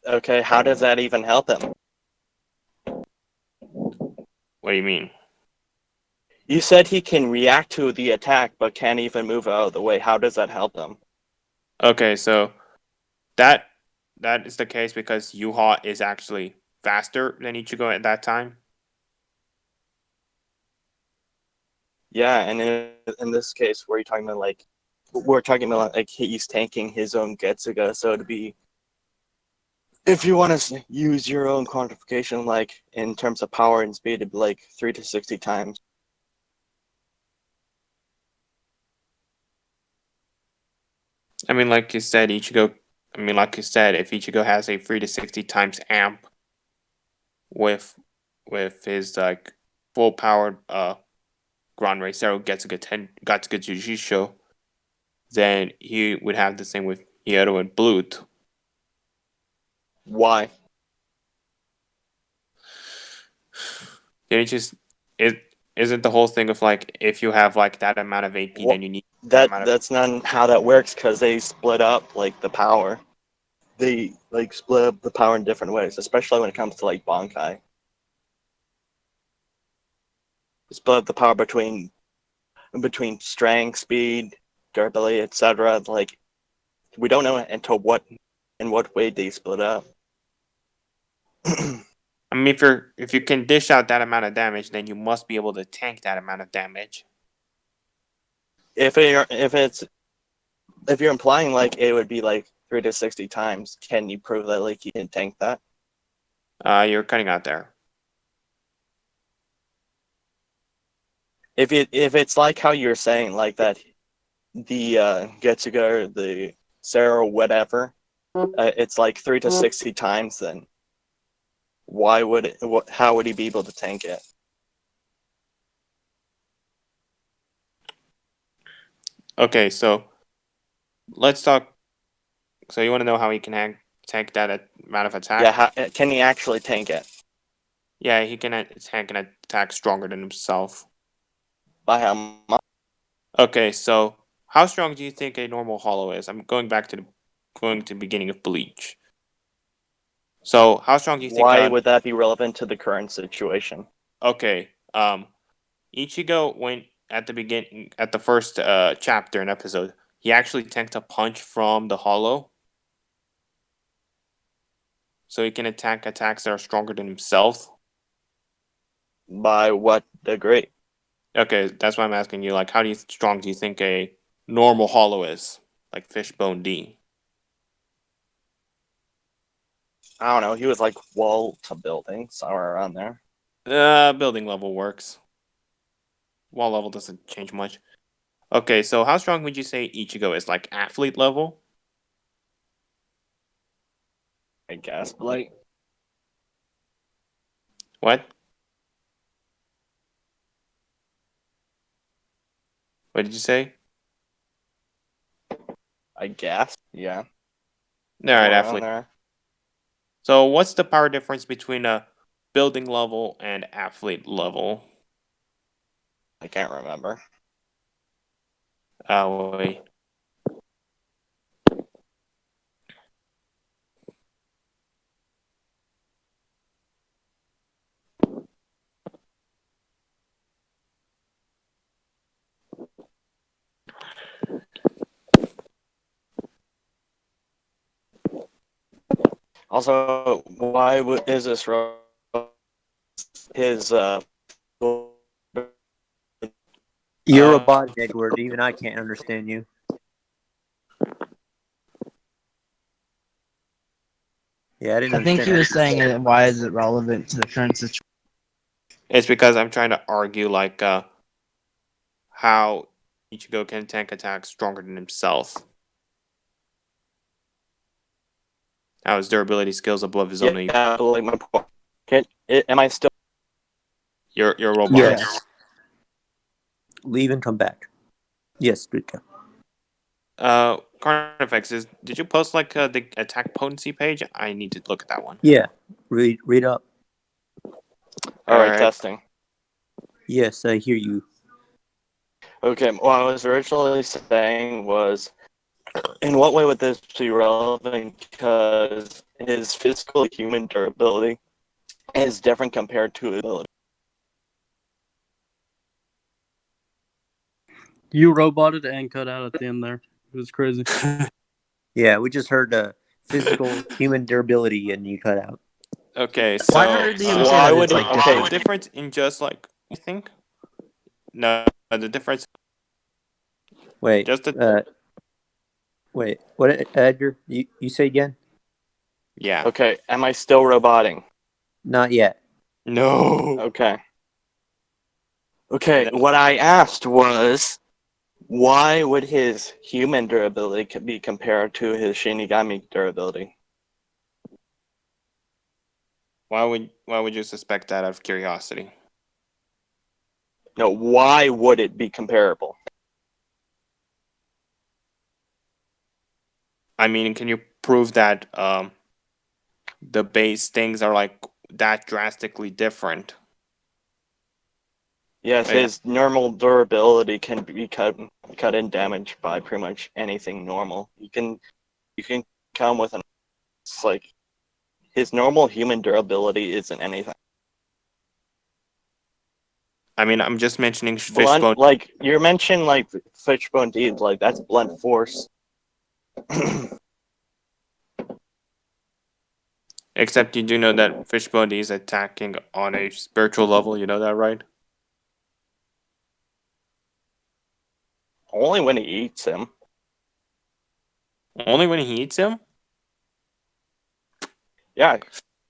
Okay, how does that even help him? What do you mean? You said he can react to the attack, but can't even move out of the way. How does that help him? Okay, so that is the case because Yuha is actually faster than Ichigo at that time. Yeah, and in this case, we're talking about like he's tanking his own Getsuga, so it'd be if you want to use your own quantification, like in terms of power and speed, it'd be like 3 to 60 times. I mean, like you said, Ichigo. I mean, like you said, if Ichigo has a 3 to 60 times amp with his like full powered Grand Ray Zero Getsuga Jujisho, then he would have the same with Hiedo and Blut. Why? It just it isn't the whole thing of like if you have like that amount of AP, What? then you need that amount of. That's not how that works because they split up like the power. They like split up the power in different ways, especially when it comes to like Bankai. Split up the power between strength, speed, durability, etc. Like we don't know until in what way they split up. I mean, if you can dish out that amount of damage, then you must be able to tank that amount of damage. If you're implying like it would be like 3 to 60 times, can you prove that like you can tank that? You're cutting out there. If it's like how you're saying like that, the Getsuga, the Sarah, whatever, it's like 3 to 60 times. Then why would it? How would he be able to tank it? Okay, so let's talk. So you want to know how he can tank that amount of attack? Yeah, can he actually tank it? Yeah, he can tank an attack stronger than himself. By how much? Okay, so how strong do you think a normal hollow is? I'm going back to the beginning of Bleach. So how strong do you think? Why would that be relevant to the current situation? Okay, Ichigo went at the beginning at the first chapter and episode. He actually tanked a punch from the hollow, so he can attack attacks that are stronger than himself. By what degree? Okay, that's why I'm asking you. Like, how strong do you think a normal hollow is? Like Fishbone D. I don't know. He was like wall to building, somewhere around there. Building level works. Wall level doesn't change much. Okay, so how strong would you say Ichigo is? Like athlete level? I guess. Like, What? What did you say? I guess. Yeah. All right, Somewhere around athlete. there. So what's the power difference between a building level and athlete level? I can't remember. Wait. Also, why is this his You're Uh, a bot, Edward. Even I can't understand you. Yeah, I didn't I think understand he that. was saying, why is it relevant to the current situation? It's because I'm trying to argue like how Ichigo can tank attacks stronger than himself. How his durability skills above his own. yeah, like my point. Am I still? You're a robot. Yes. Leave and come back. Yes, good go. Carnifex, did you post like the attack potency page? I need to look at that one. Yeah, read up. All right, Alright. testing. Yes, I hear you. Okay, what I was originally saying was, in what way would this be relevant? Because his physical human durability is different compared to his ability. You roboted and cut out at the end there. It was crazy. Yeah, we just heard physical human durability, and you cut out. Okay, so Why did you say why that would it's like it- different? the difference in just like you think? No, the difference Wait, just the wait. What, Edgar? You say again? yeah. Okay, am I still roboting? Not yet. No. Okay. Okay, what I asked was, why would his human durability be compared to his Shinigami durability? Why would you suspect that out of curiosity? No, why would it be comparable? I mean, can you prove that the base things are like that drastically different? Yes, Yeah. his normal durability can be cut in damage by pretty much anything normal. You can come with it's like his normal human durability isn't anything. I mean, I'm just mentioning Blunt, Fishbone. like you mentioned, like Fishbone D, like that's blunt force. Except you do know that Fishbone is attacking on a spiritual level. You know that, right? Only when he eats him. Only when he eats him. Yeah,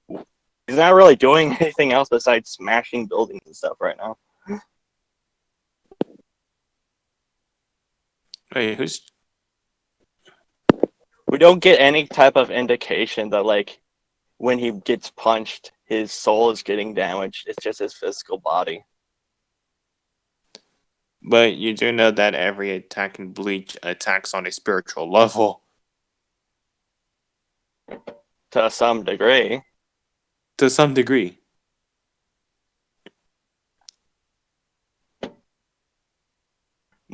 he's not really doing anything else besides smashing buildings and stuff right now. Wait, who's? We don't get any type of indication that like when he gets punched, his soul is getting damaged. It's just his physical body. But you do know that every attack in Bleach attacks on a spiritual level. To some degree. To some degree.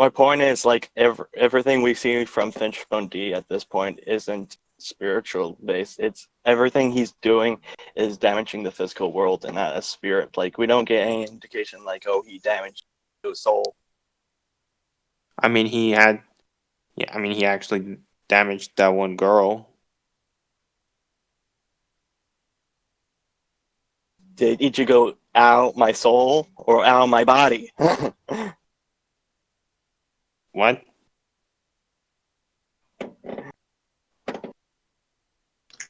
My point is, like, everything we see from Fishbone D at this point isn't spiritual based. It's everything he's doing is damaging the physical world and not a spirit. Like, we don't get any indication, like, oh, he damaged his soul. I mean, he actually damaged that one girl. Did Ichigo out my soul or out my body? What?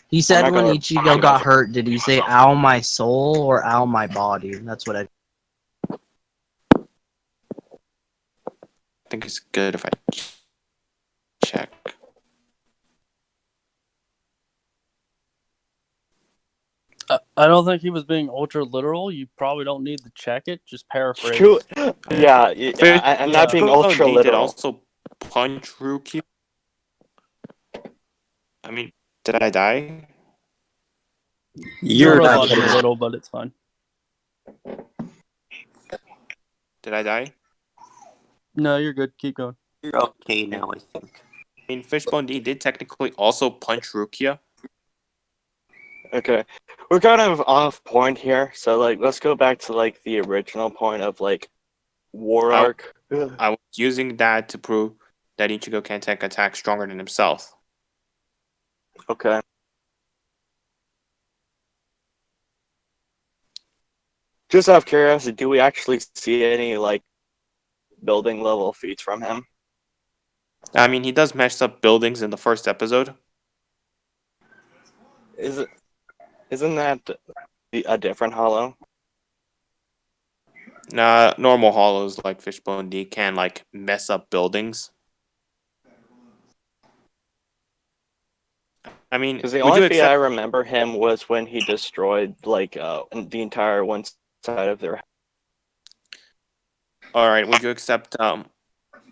He said not when gonna- Ichigo got hurt, did he say "ow my soul" or "ow my body"? That's what I. I think it's good if I check. I don't think he was being ultra literal. You probably don't need to check it. Just paraphrase. True. Yeah, I'm not being Fishbone ultra D did literal. also punch Rukia. I mean, did I die? You're You're not roboting a getting little, but it's fine. Did I die? No, you're good. Keep going. You're okay now, I think. I mean, Fishbone D did technically also punch Rukia. Okay, we're kind of off point here, so like let's go back to like the original point of like War I- Arc. I was using that to prove that Ichigo can take attacks stronger than himself. Okay. Just out of curiosity, do we actually see any like building level feats from him? I mean, he does mess up buildings in the first episode. Isn't that a different hollow? Normal hollows like Fishbone D can like mess up buildings. I mean, Because the would you only feat I accept? remember him was when he destroyed like the entire one side of their. All right, would you accept?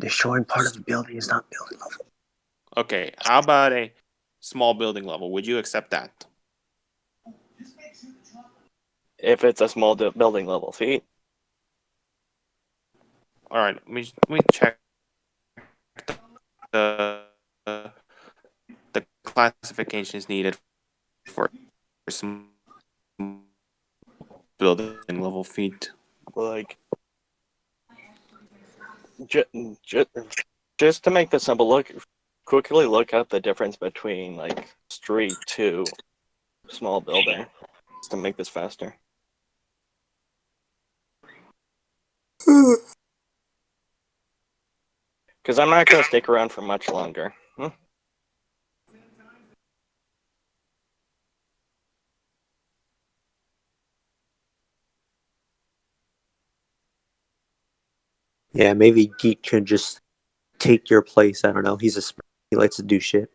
Destroying part of the building is not building level. Okay, how about a small building level? Would you accept that? If it's a small building level feat. All right, let me check the the classifications needed for some building level feat. Like, just to make this simple, quickly look up the difference between like street to small building, just to make this faster. Because I'm not gonna stick around for much longer. Yeah, maybe Geek could just take your place. I don't know. He's he likes to do shit.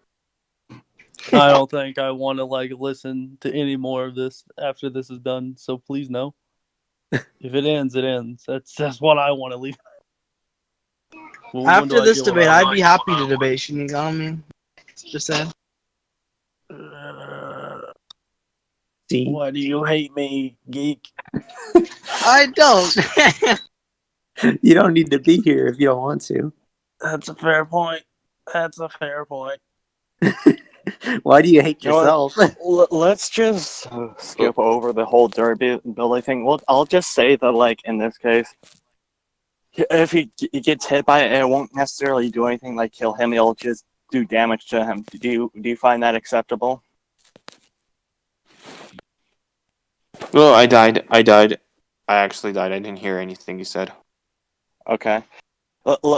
I don't think I want to like listen to any more of this after this is done. So please no. If it ends, it ends. That's what I want to leave. Well, when do After I this get what debate, I I'd be happy to debate Shinigami. Just saying. want? See? Why do you hate me, geek? I don't. You don't need to be here if you don't want to. That's a fair point. That's a fair point. Why do you hate You know what? yourself? Let's just skip over the whole durability thing. Well, I'll just say that, like, in this case, if he gets hit by it, it won't necessarily do anything like kill him. It'll just do damage to him. Do you find that acceptable? Well, I died. I actually died. I didn't hear anything you said. Okay.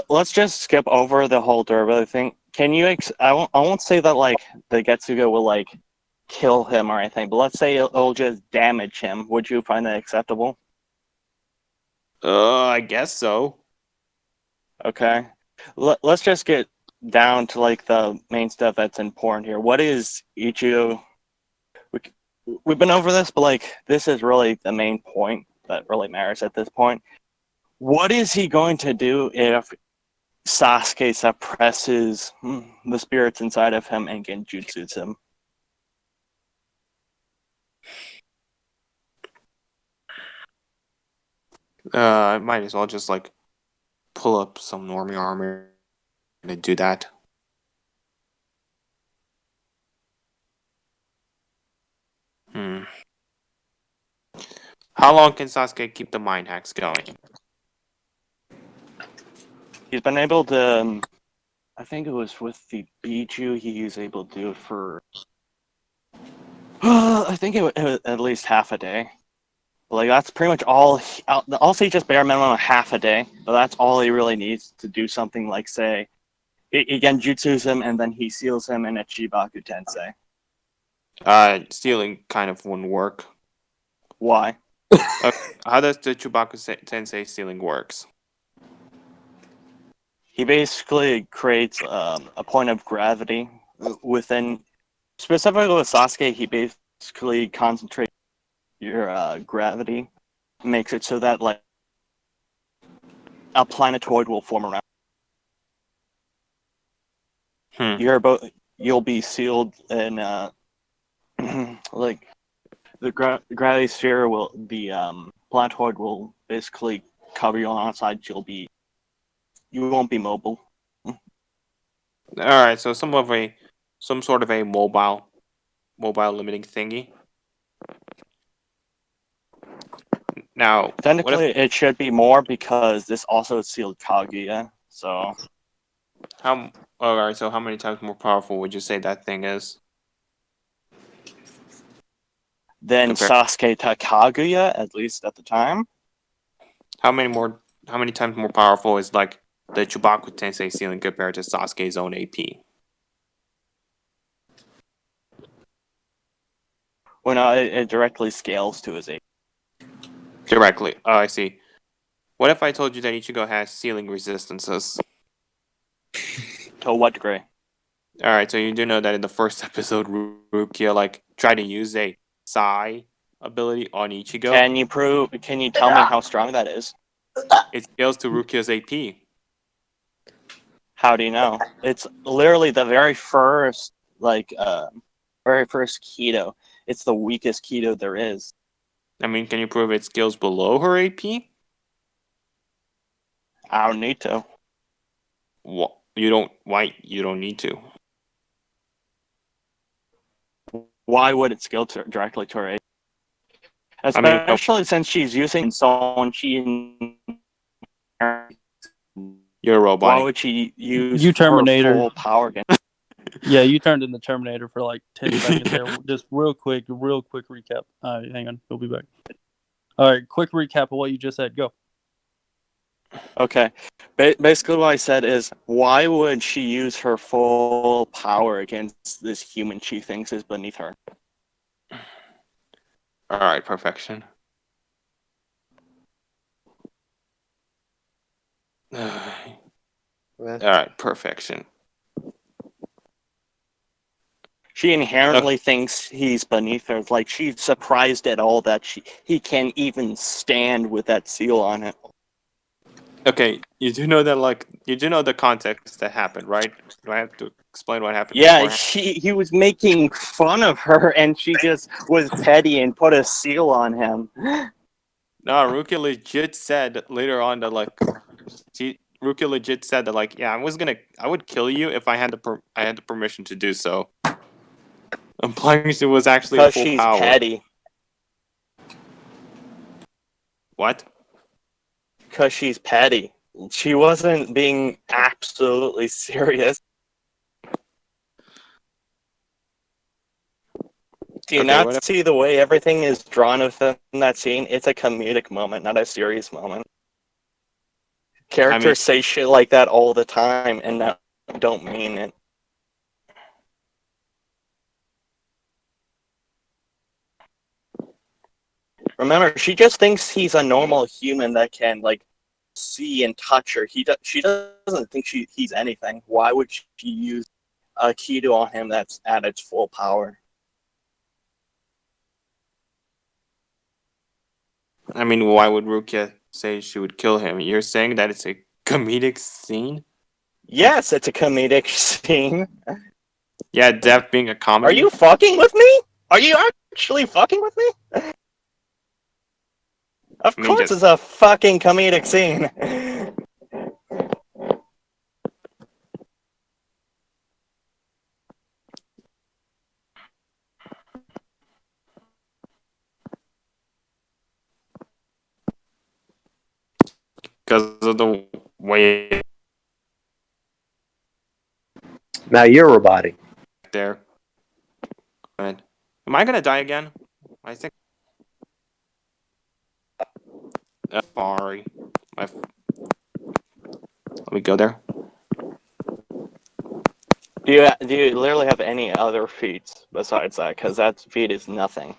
Let's just skip over the whole durability thing. Can you? I won't say that like the Getsuga will like kill him or anything, but let's say it'll just damage him. Would you find that acceptable? I guess so. Okay. Let's just get down to like the main stuff that's important here. What is Ichigo? We've been over this, but like this is really the main point that really matters at this point. What is he going to do if Sasuke suppresses the spirits inside of him and genjutsus him? I might as well just like pull up some normie armor to do that. How long can Sasuke keep the mind hacks going? He's been able to. I think it was with the Biju. He was able to do it for. I think it was at least half a day. Like that's pretty much all. I'll say just bare minimum of half a day. But that's all he really needs to do something like say, he genjutsus him and then he seals him in a Chibaku Tensei. Stealing kind of wouldn't work. Why? How does the Chubaku Tensei stealing works? He basically creates a point of gravity within. Specifically with Sasuke, he basically concentrates your gravity, makes it so that like a planetoid will form around. You'll be sealed in like the gravity sphere will the planetoid will basically cover you on the outside. You won't be mobile. All right, so some sort of a mobile limiting thingy. Now, technically, it should be more because this also sealed Kaguya. So, all right. So, how many times more powerful would you say that thing is? Then Sasuke to Kaguya, at least at the time. How many times more powerful is like the Chubaku Tensei sealing compared to Sasuke's own AP? Well, no, it directly scales to his AP. Directly. Oh, I see. What if I told you that Ichigo has sealing resistances? To what degree? All right, so you do know that in the first episode, Rukia tried to use a Sai ability on Ichigo. Can you tell me how strong that is? It scales to Rukia's AP. How do you know? It's literally the very first Keto. It's the weakest Keto there is. I mean, can you prove it scales below her AP? I don't need to. What? You don't? Why? You don't need to. Why would it scale directly to her AP? Especially since she's using someone You're a robot. Why would she use You Terminator. her full power again? Yeah, you turned into Terminator for like 10 seconds there. Just real quick recap. All right, hang on. We'll be back. All right, quick recap of what you just said. Go. Okay. Basically what I said is, why would she use her full power against this human she thinks is beneath her? All right, perfection. All right, perfection. She inherently thinks he's beneath her. Like, she's surprised at all that he can even stand with that seal on it. Okay, you do know that, you do know the context that happened, right? Do I have to explain what happened? Yeah, he was making fun of her, and she just was petty and put a seal on him. No, Rukia legit said later on that, Rukia legit said that, yeah, I would kill you if I had the permission to do so. Implying she was actually a full she's power. petty. What? Because she's petty. She wasn't being absolutely serious. Do you not see the way everything is drawn within that scene? It's a comedic moment, not a serious moment. Characters say shit like that all the time and don't mean it. Remember, she just thinks he's a normal human that can, see and touch her. She doesn't think he's anything. Why would she use a Kido on him that's at its full power? I mean, why would Rukia say she would kill him? You're saying that it's a comedic scene? Yes, it's a comedic scene. Yeah, death being a comedy. Are you fucking with me? Are you actually fucking with me? Of course it's a fucking comedic scene. because of the way Now you're robotic. there. But am I gonna die again? I think. Sorry. Let me go there. Do you literally have any other feats besides that? Because that feat is nothing.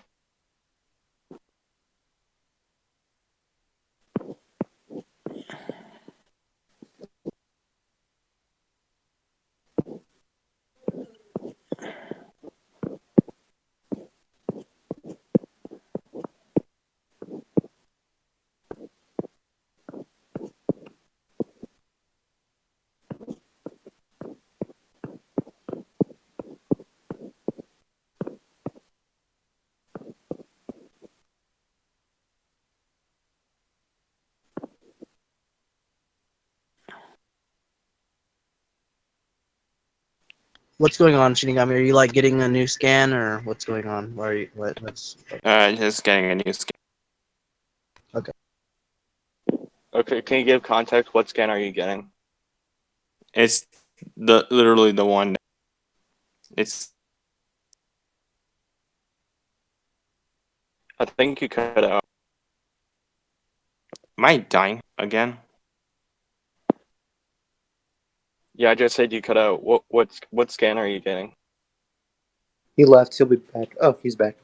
What's going on, Shinigami? Are you like getting a new scan, or what's going on? Why are you? What's? Just getting a new skin. Okay, can you give context? What scan are you getting? It's literally the one. It's I think you cut out. am I dying again? Yeah, I just said you cut out. What scan are you getting? He left. He'll be back. Oh, he's back.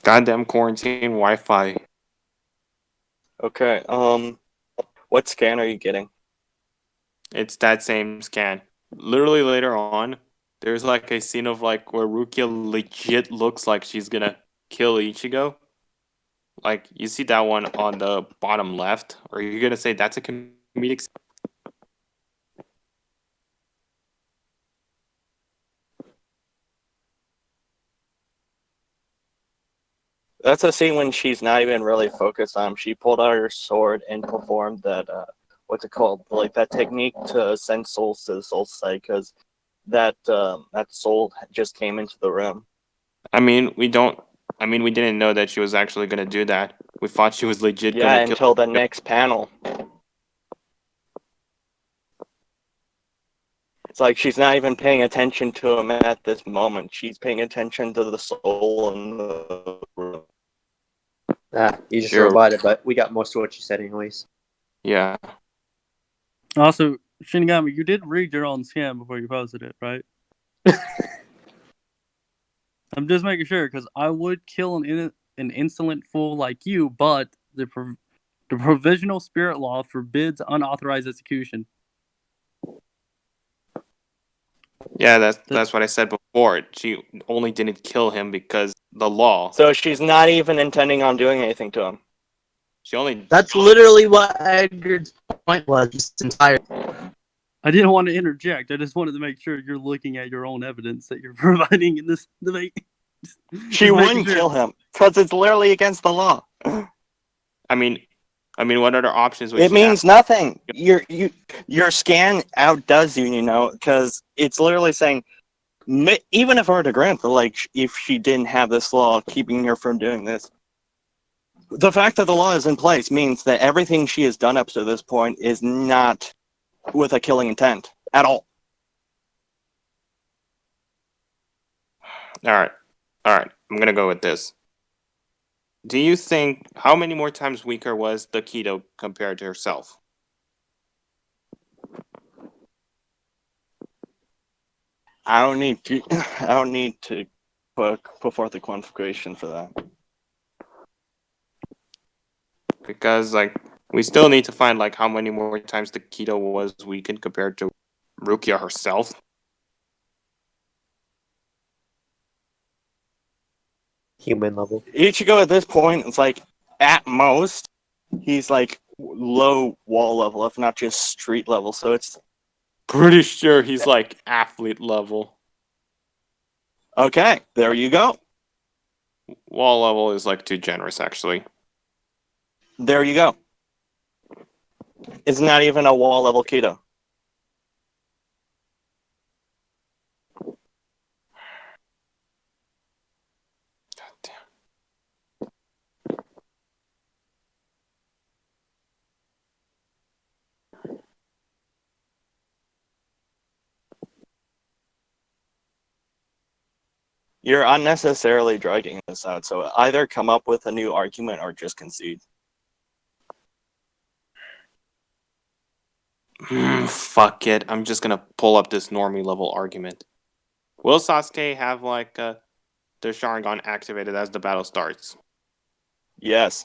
Goddamn quarantine Wi-Fi. Okay. What scan are you getting? It's that same scan. Literally later on, there's like a scene of like where Rukia legit looks like she's gonna kill Ichigo. Like you see that one on the bottom left, or you're gonna say that's a comedic. That's a scene when she's not even really focused on him. She pulled out her sword and performed that, what's it called? Like that technique to send souls to the soul side, because that soul just came into the room. I mean, we didn't know that she was actually gonna do that. We thought she was legit Yeah, gonna kill. until the next panel. It's like she's not even paying attention to him at this moment. She's paying attention to the soul in the room. You just Sure. roboted, but we got most of what you said anyways. Yeah. Also, Shinigami, you did read your own scan before you posted it, right? I'm just making sure, because I would kill an insolent fool like you, but the provisional spirit law forbids unauthorized execution. Yeah, that's what I said before. She only didn't kill him because the law. So she's not even intending on doing anything to him. She only. That's literally what Edgard's point was. This entire. I didn't want to interject. I just wanted to make sure you're looking at your own evidence that you're providing in this debate. She wouldn't kill him because it's literally against the law. I mean, what other options would It she means have? nothing. Your scan outdoes you, because it's literally saying, even if I were to grant that, like, if she didn't have this law keeping her from doing this, the fact that the law is in place means that everything she has done up to this point is not with a killing intent at all. All right. I'm gonna go with this. Do you think how many more times weaker was the Keto compared to herself? I don't need to put forth a quantification for that. Because like we still need to find like how many more times the Keto was weakened compared to Rukia herself. Human level. Ichigo at this point is like, at most, he's like low wall level, if not just street level. So it's Pretty sure he's like athlete level. okay. There you go. Wall level is like too generous, actually. There you go. It's not even a wall level keto. You're unnecessarily dragging this out, so either come up with a new argument or just concede. Fuck it. I'm just gonna pull up this normie level argument. Will Sasuke have the Sharingan activated as the battle starts? Yes.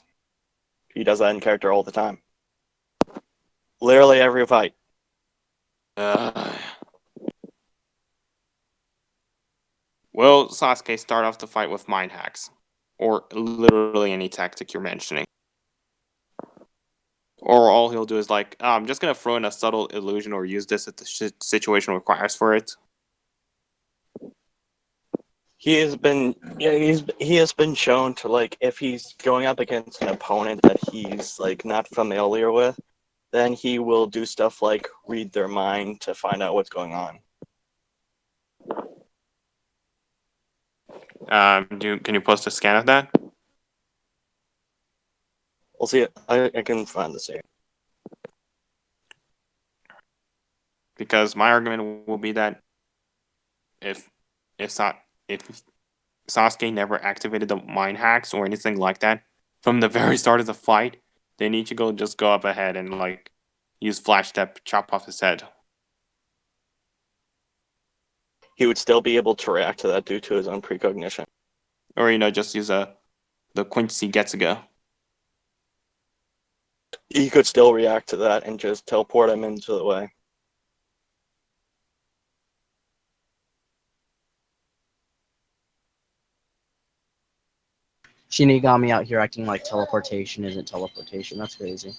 He does that in character all the time. Literally every fight. Will Sasuke start off the fight with mind hacks? Or literally any tactic you're mentioning? Or all he'll do is I'm just gonna throw in a subtle illusion or use this if the situation requires for it. He has been shown to if he's going up against an opponent that he's not familiar with, then he will do stuff like read their mind to find out what's going on. Can you post a scan of that? We'll see. I can find the same. Because my argument will be that if Sasuke never activated the mind hacks or anything like that from the very start of the fight, then Ichigo just go up ahead and use flash step, chop off his head. He would still be able to react to that due to his own precognition. Or just use the Quincy Getsuga. He could still react to that and just teleport him into the way. Shinigami out here acting like teleportation isn't teleportation. That's crazy.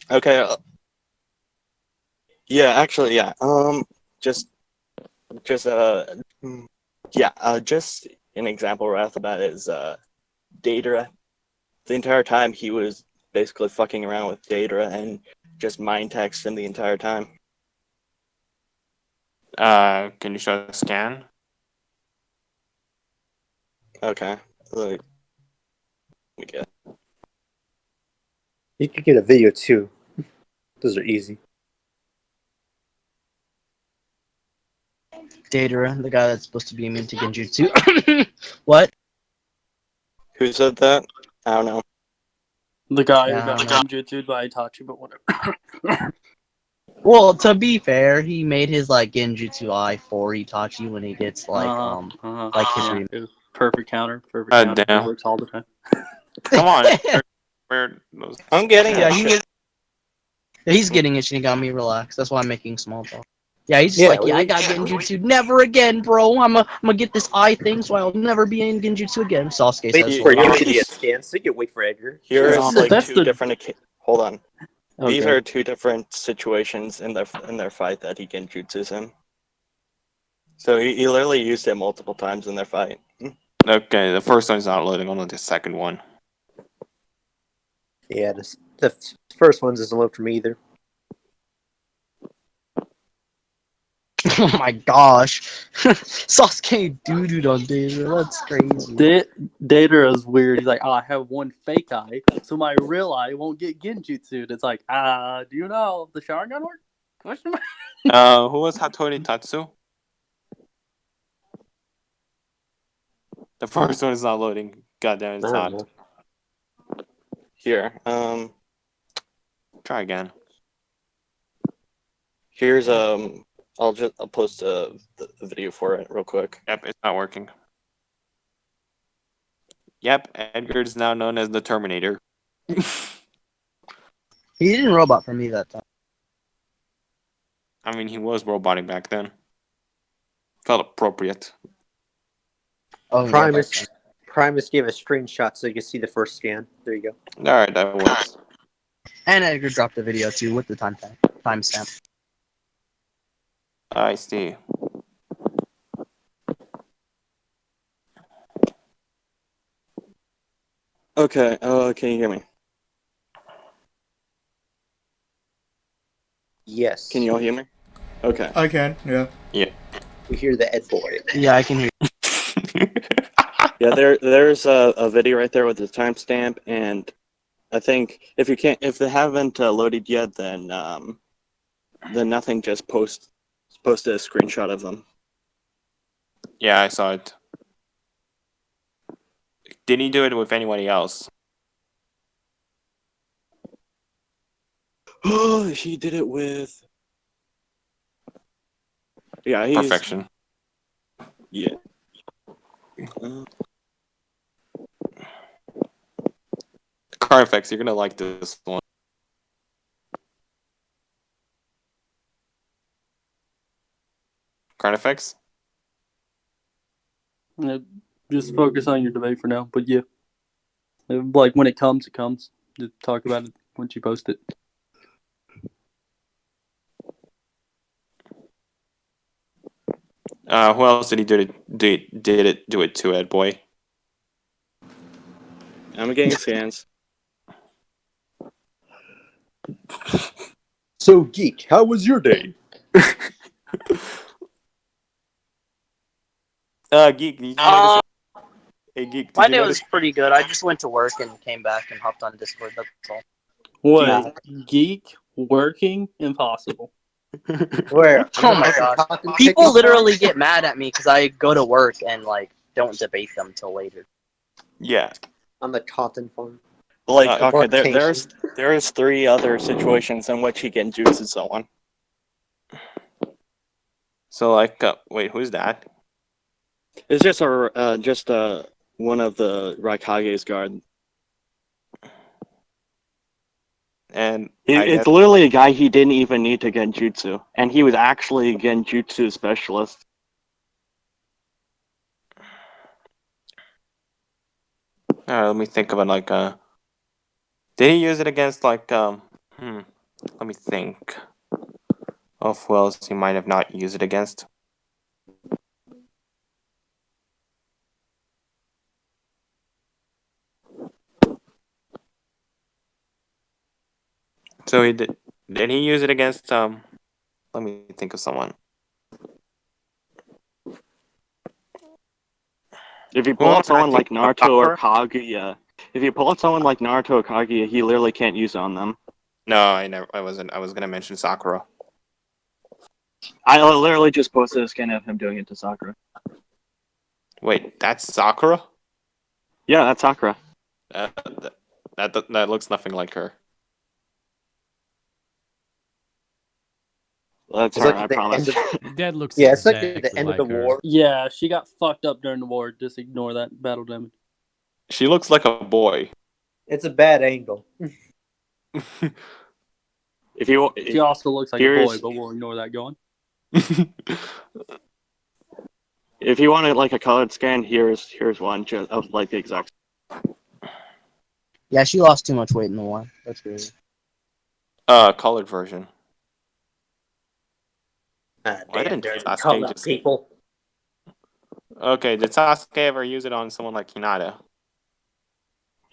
Okay. Yeah, actually, yeah. Just an example right off the bat is Daedra. The entire time he was basically fucking around with Daedra and just mind text him the entire time. Can you show a scan? Okay. Let me get. You could get a video too. Those are easy. Daedra, the guy that's supposed to be immune to Genjutsu. What? Who said that? I don't know. The guy who Yeah, got I know. ninjutsu'd by Itachi, but whatever. Well, to be fair, he made his Genjutsu eye for Itachi when he gets his Yeah, re- it was perfect counter. It Damn. works all the time. Come on. Where those I'm getting Yeah, it. he's getting it, Shinigami. Relax. That's why I'm making small talk. Yeah, he's just Yeah, I got Genjutsu. Never again, bro. I'm gonna get this eye thing, so I'll never be in Genjutsu again. Sasuke wait says. for him Here- to get scans. So you can wait for Edgar. Here No, is that's two the- different. Hold on. These Okay. are two different situations in their fight that he genjutsus him. So he literally used it multiple times in their fight. Okay, the first one's not loading, only the second one. Yeah, the first one doesn't load for me either. Oh my gosh, Sasuke doo-dooed on Daedra. That's crazy. Daedra is weird. He's like, I have one fake eye, so my real eye won't get genjutsu'd. It's like, do you know the Sharingan work? Question mark? Who was Hattori Tatsu? The first one is not loading. God damn, it's I don't not. know. Here, Try again. here's I'll post the video for it real quick. Yep, it's not working. Yep, Edgard is now known as the Terminator. He didn't robot for me that time. I mean, he was roboting back then. Felt appropriate. Oh, yeah, Primus gave a screenshot so you can see the first scan. There you go. Alright, that works. and Edgar dropped the video too with the timestamp. I see. Okay. Oh, can you hear me? Yes. Can you all hear me? Okay. I can. Yeah. We hear the Ed boy. Yeah, I can hear. Yeah, there's a video right there with the timestamp, and I think if they haven't loaded yet, then nothing. Just posted a screenshot of them. Yeah, I saw it. Did he do it with anybody else? Oh, he did it with. Yeah, he's Perfection. Yeah. Carfax, you're gonna like this one. Carnifex? Just focus on your debate for now. But yeah, like when it comes, it comes. Just talk about it once you post it. Who else did he do it to, Ed boy? I'm getting scans. So, Geek, how was your day? Geek, did you notice? Hey, Geek, did My you day notice? was pretty good. I just went to work and came back and hopped on Discord. That's all. Wait, geek working impossible. Where? Oh my god! People literally get mad at me because I go to work and like don't debate them till later. Yeah. On the cotton farm. Like, okay, Plantation. there's 3 other situations in which he genjutsu someone. So, like, wait, who's that? It's just one of the Raikage's guard. And It's literally a guy he didn't even need to genjutsu, and he was actually a genjutsu specialist. let me think of it. Like, did he use it against like Let me think of who else he might have not used it against. So he did. Did he use it against Let me think of someone. If you pull out someone like Naruto or Kaguya, he literally can't use it on them. No, I wasn't. I was gonna mention Sakura. I literally just posted a scan of him doing it to Sakura. Wait, that's Sakura? Yeah, that's Sakura. That looks nothing like her. That's It's her, like I the promise. That looks Yeah, it's like exactly the end of like the her. war. Yeah, she got fucked up during the war. Just ignore that battle damage. She looks like a boy. It's a bad angle. She also looks like a boy, but we'll ignore that going. If you wanted like a colored scan, here's one of like the exact. Yeah, she lost too much weight in the war. That's weird. Colored version. Why didn't Sasuke just... people? Okay, did Sasuke ever use it on someone like Hinata?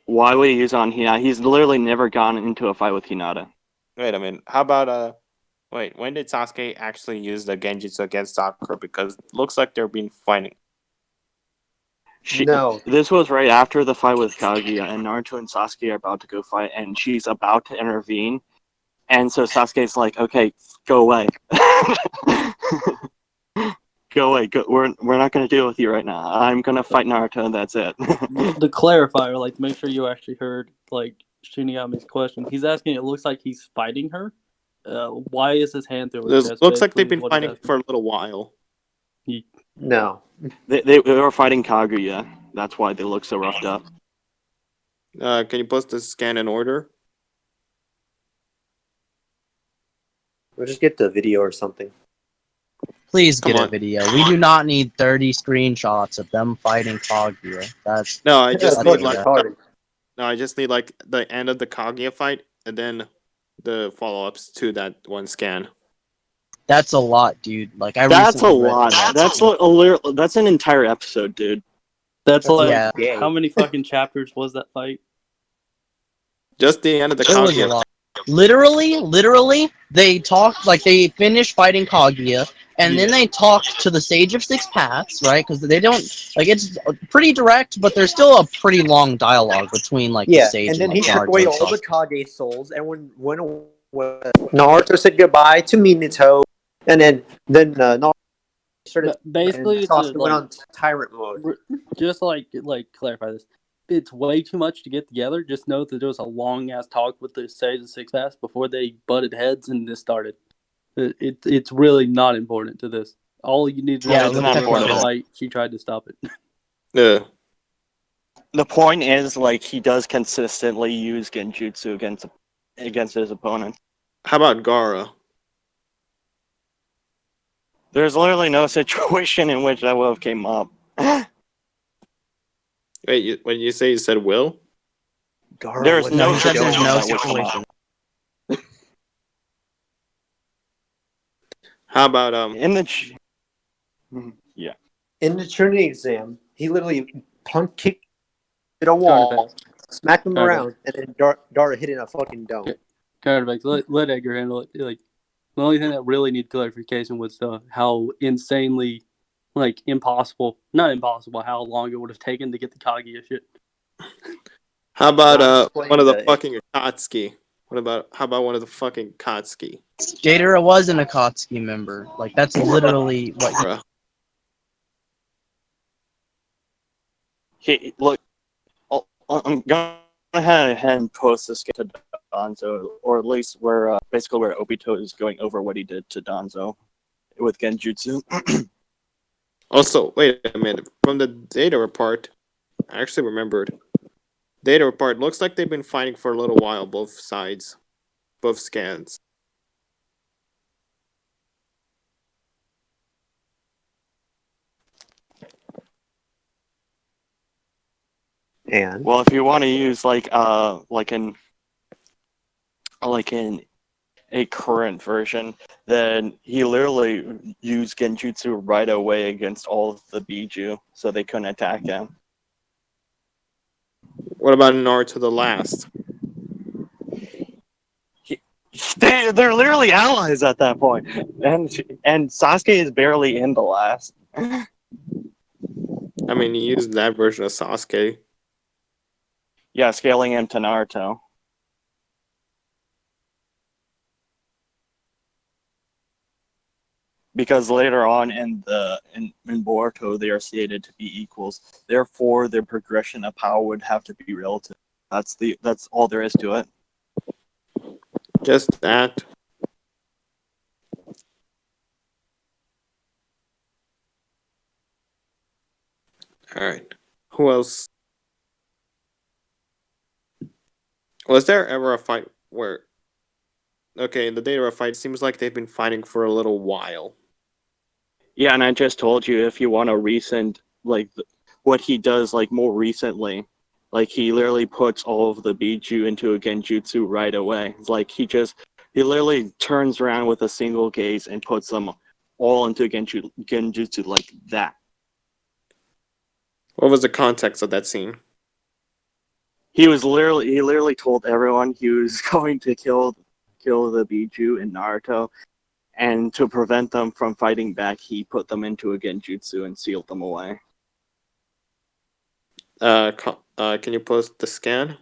Why would he use it on Hinata? He's literally never gone into a fight with Hinata. Wait a minute. How about wait, when did Sasuke actually use the Genjutsu against Sakura? Because it looks like they've been fighting. No. This was right after the fight with Kaguya, and Naruto and Sasuke are about to go fight, and she's about to intervene. And so Sasuke's like, okay, go away. Go away. We're not going to deal with you right now. I'm going to fight Naruto, and that's it. To clarify, or like make sure you actually heard like Shinigami's question. He's asking. It looks like he's fighting her. Why is his hand through her chest? Looks like they've basically, been what he's fighting asking. for a little while. No. They were fighting Kaguya. That's why they look so roughed up. Can you post the scan in order? We'll just get the video or something. Please Come get on. a video. We do not need 30 screenshots of them fighting Kaguya. That's No, I just That's need fucking like retarded. no, I just need like the end of the Kaguya fight and then the follow-ups to that one scan. That's a lot, dude. Like That's a recently read lot. that. That's an entire episode, dude. That's like Yeah. how many fucking chapters was that fight? Just the end of the It was a Kaguya. lot. Literally, they talked like they finished fighting Kaguya, and then they talked to the Sage of Six Paths, right? Because they don't like it's pretty direct, but there's still a pretty long dialogue between like the Yeah, Sage and then like, he took Naruto away and all the Sasuke. Kage souls, and when Naruto said goodbye to Minato, and then Naruto started, and Basically, it's Sasuke went on tyrant mode. just like clarify this. It's way too much to get together. Just know that there was a long ass talk with the Sage of Six Paths before they butted heads and this started. It's really not important to this. All you need to know Yeah, is it's that not they were about to important. fight. She tried to stop it. Yeah. The point is, like, he does consistently use genjutsu against his opponent. How about Gara? There's literally no situation in which that would have came up. Wait, when you say you said will? Gara There's wasn't no he said there's situation no that would come up. situation. How about In the yeah, in the Trinity exam. He literally kicked at a wall, smacked him around, and then Dara hit in a fucking dome. Let Edgar handle it. Like the only thing that really needs clarification was how insanely, like, not impossible, how long it would have taken to get the Kaguya shit. how about explain one of the that- fucking Akatsuki? How about one of the fucking Akatsuki? Jadera was an Akatsuki member. Like that's literally what he Bruh. look. I'm gonna ahead and post this to Danzo, or at least where basically where Obito is going over what he did to Danzo with genjutsu. Also, wait a minute. From the data report, I actually remembered. Data report looks like they've been fighting for a little while, both sides, both scans. And Well, if you want to use like in a current version, then he literally used genjutsu right away against all of the Biju, so they couldn't attack him. What about Naruto the Last? They're literally allies at that point, and Sasuke is barely in the last. I mean, he used that version of Sasuke. Yeah, scaling him to Naruto. Because later on in Boruto they are stated to be equals. Therefore, their progression of power would have to be relative. That's all there is to it. Just that. Alright. Who else? Was there ever a fight where... Okay, in the data fight, seems like they've been fighting for a little while. Yeah, and I just told you if you want a recent, like, what he does, like, more recently, like, he literally puts all of the Biju into a genjutsu right away. It's like, he literally turns around with a single gaze and puts them all into genjutsu like that. What was the context of that scene? He literally told everyone he was going to kill the Biju in Naruto, and to prevent them from fighting back, he put them into a genjutsu and sealed them away. Can you post the scan?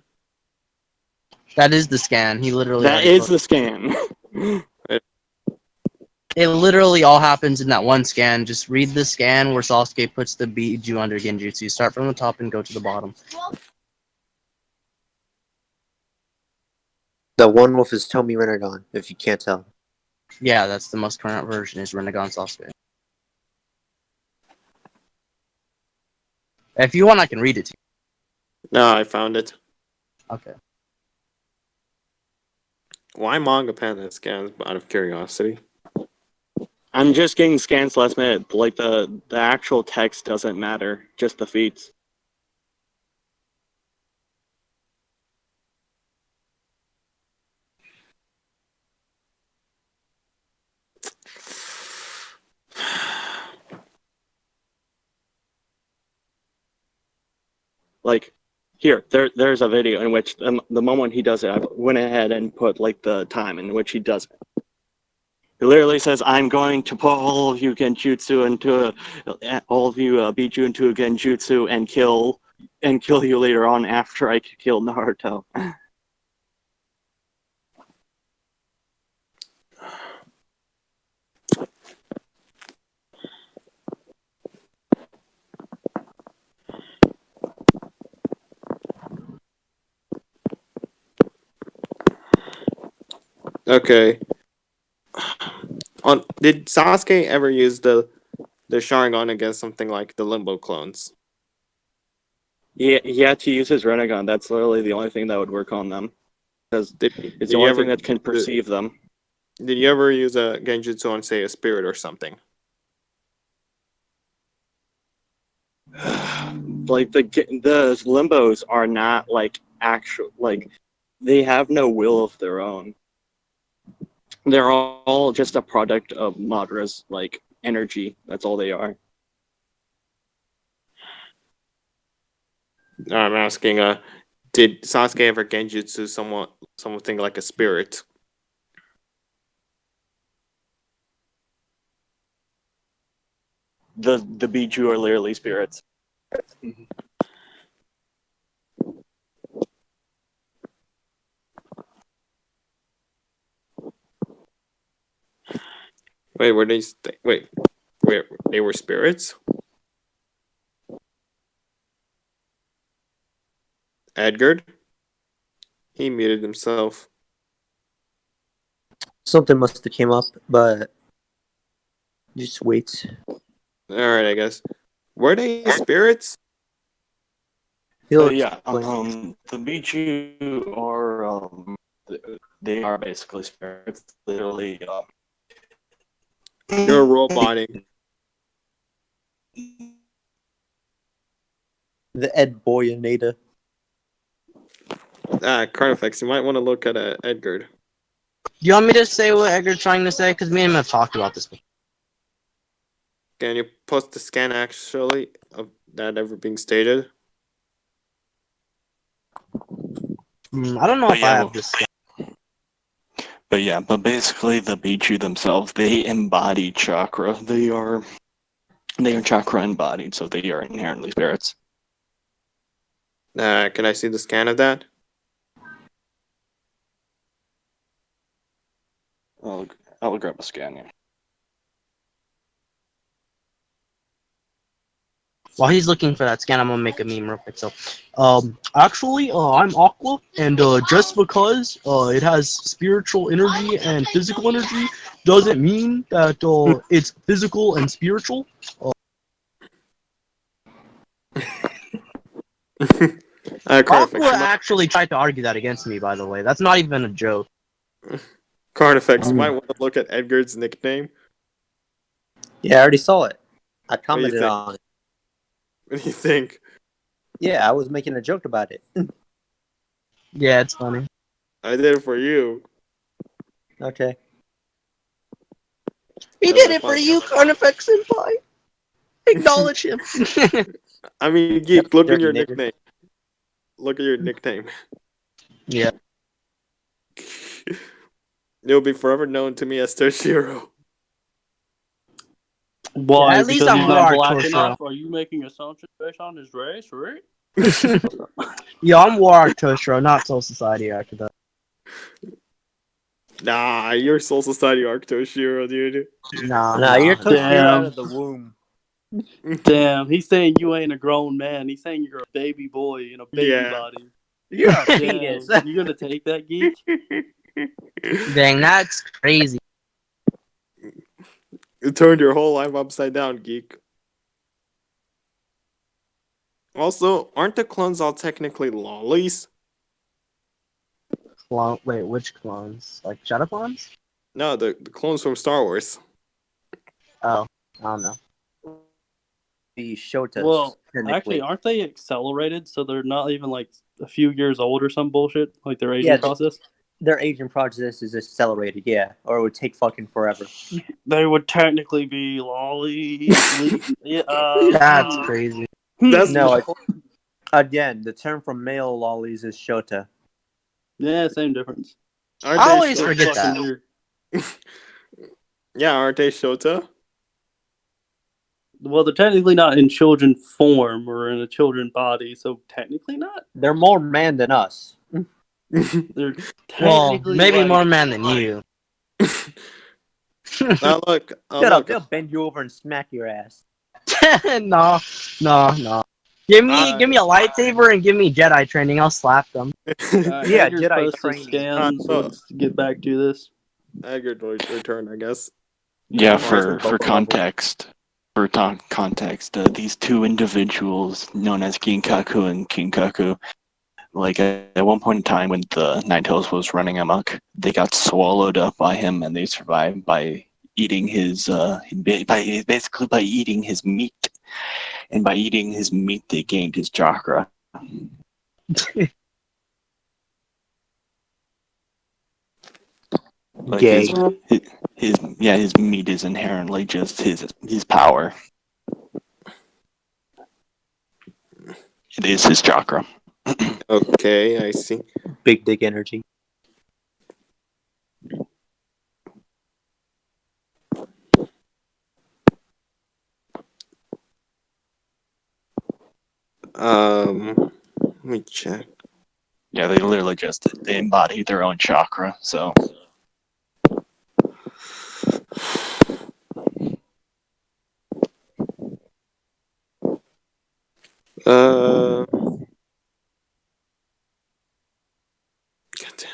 that is the scan. He literally That already is put- the scan. It literally all happens in that one scan. Just read the scan where Sasuke puts the Biju under Genjutsu. Start from the top and go to the bottom. the one with his Tomi Rinnegan, if you can't tell. Yeah, that's the most current version is Rinnegan Sasuke. If you want, I can read it to No, I found it. you. Okay. Why manga panda scans? Out of curiosity. I'm just getting scans last minute. Like the actual text doesn't matter, just the feats. Like there's a video in which the moment he does it, I went ahead and put like the time in which he does it. He literally says, "I'm going to put all of you genjutsu into beat you into a genjutsu and kill you later on after I kill Naruto." Okay. Did Sasuke ever use the Sharingan against something like the Limbo clones? He had to use his Rinnegan. That's literally the only thing that would work on them, because it's the only thing that can perceive them. Did you ever use a genjutsu on, say, a spirit or something? Like the Limbos are not like actual, like they have no will of their own. They're all just a product of Madra's like energy. That's all they are. I'm asking, did Sasuke ever genjutsu something like a spirit? The Biju are literally spirits. Wait, they were spirits? Edgard? He muted himself. Something must have came up, but just wait. Alright, I guess. Were they spirits? Yeah, the Biju are they are basically spirits. Literally, You're roboting. The Ed Boyanada. Carnifex, you might want to look at Edgard. Do you want me to say what Edgar's trying to say? Because me and him have talked about this before. Can you post the scan actually of that ever being stated? I don't know if I have this. But basically the Biju themselves, they embody chakra. They are chakra embodied, so they are inherently spirits. Can I see the scan of that? I'll grab a scan here. While he's looking for that scan, I'm gonna make a meme real quick. So, actually, I'm Aqua, and just because it has spiritual energy and physical energy doesn't mean that it's physical and spiritual. Aqua actually tried to argue that against me, by the way. That's not even a joke. Carnifex, you might want to look at Edgar's nickname. Yeah, I already saw it. I commented on it. What do you think? Yeah, I was making a joke about it. Yeah, it's funny. I did it for you. Okay. He did it for you, Carnifex Senpai. Acknowledge him. I mean, Geek, look at your nigger. nickname. Look at your nickname. Yeah. You'll be forever known to me as Toshiro. Why? Yeah, at least Because I'm he's not War black Toshiro. enough? Are you making assumptions based on his race, right? Yeah, I'm War Toshiro, not Soul Society after that. Nah, you're Soul Society Arc Toshiro, dude. Nah, you're Toshiro out Damn. of the womb. Damn, he's saying you ain't a grown man. He's saying you're a baby boy in a baby body. You're a Damn, penis. you gonna take that, Geek? Dang, that's crazy. You turned your whole life upside down, Geek. Also, aren't the clones all technically lollies? Wait, which clones? Like Shadow clones? No, the clones from Star Wars. Oh, I don't know. The Shotas. Well, technically. actually, aren't they accelerated? So they're not even like a few years old or some bullshit? Like their aging process? Their aging process is accelerated, yeah. Or it would take fucking forever. They would technically be lolly. That's crazy. That's No, Again, the term for male lollies is shota. Yeah, same difference. I always forget that. Yeah, aren't they Shota? Well, they're technically not in children form or in a children body, so technically not. They're more man than us. They're Well, technically maybe like, more man than you. Now look, Shut up! They'll bend you over and smack your ass. No. Give me a lightsaber and give me Jedi training. I'll slap them. Yeah, Edgar's Jedi posted training. scans. Let's get back to this. Edgard will return, I guess. Yeah, Or for context, these two individuals known as Ginkaku and Kinkaku, like at one point in time when the Nine-Tails was running amok, they got swallowed up by him, and they survived by eating his basically by eating his meat, and by eating his meat they gained his chakra. Like Gay. his meat is inherently just his power. It is his chakra. Okay, I see. Big dick energy. Let me check. Yeah, they literally just they embody their own chakra. So Goddamn.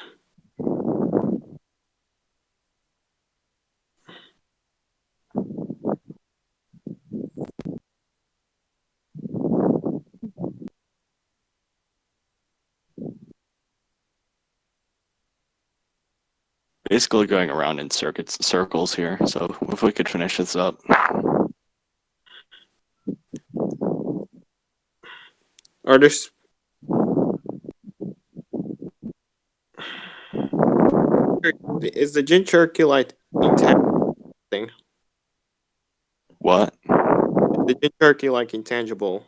basically going around in circles here. So if we could finish this up. Are there is the Jinchuriki like intangible thing? What? The Jinchuriki like intangible?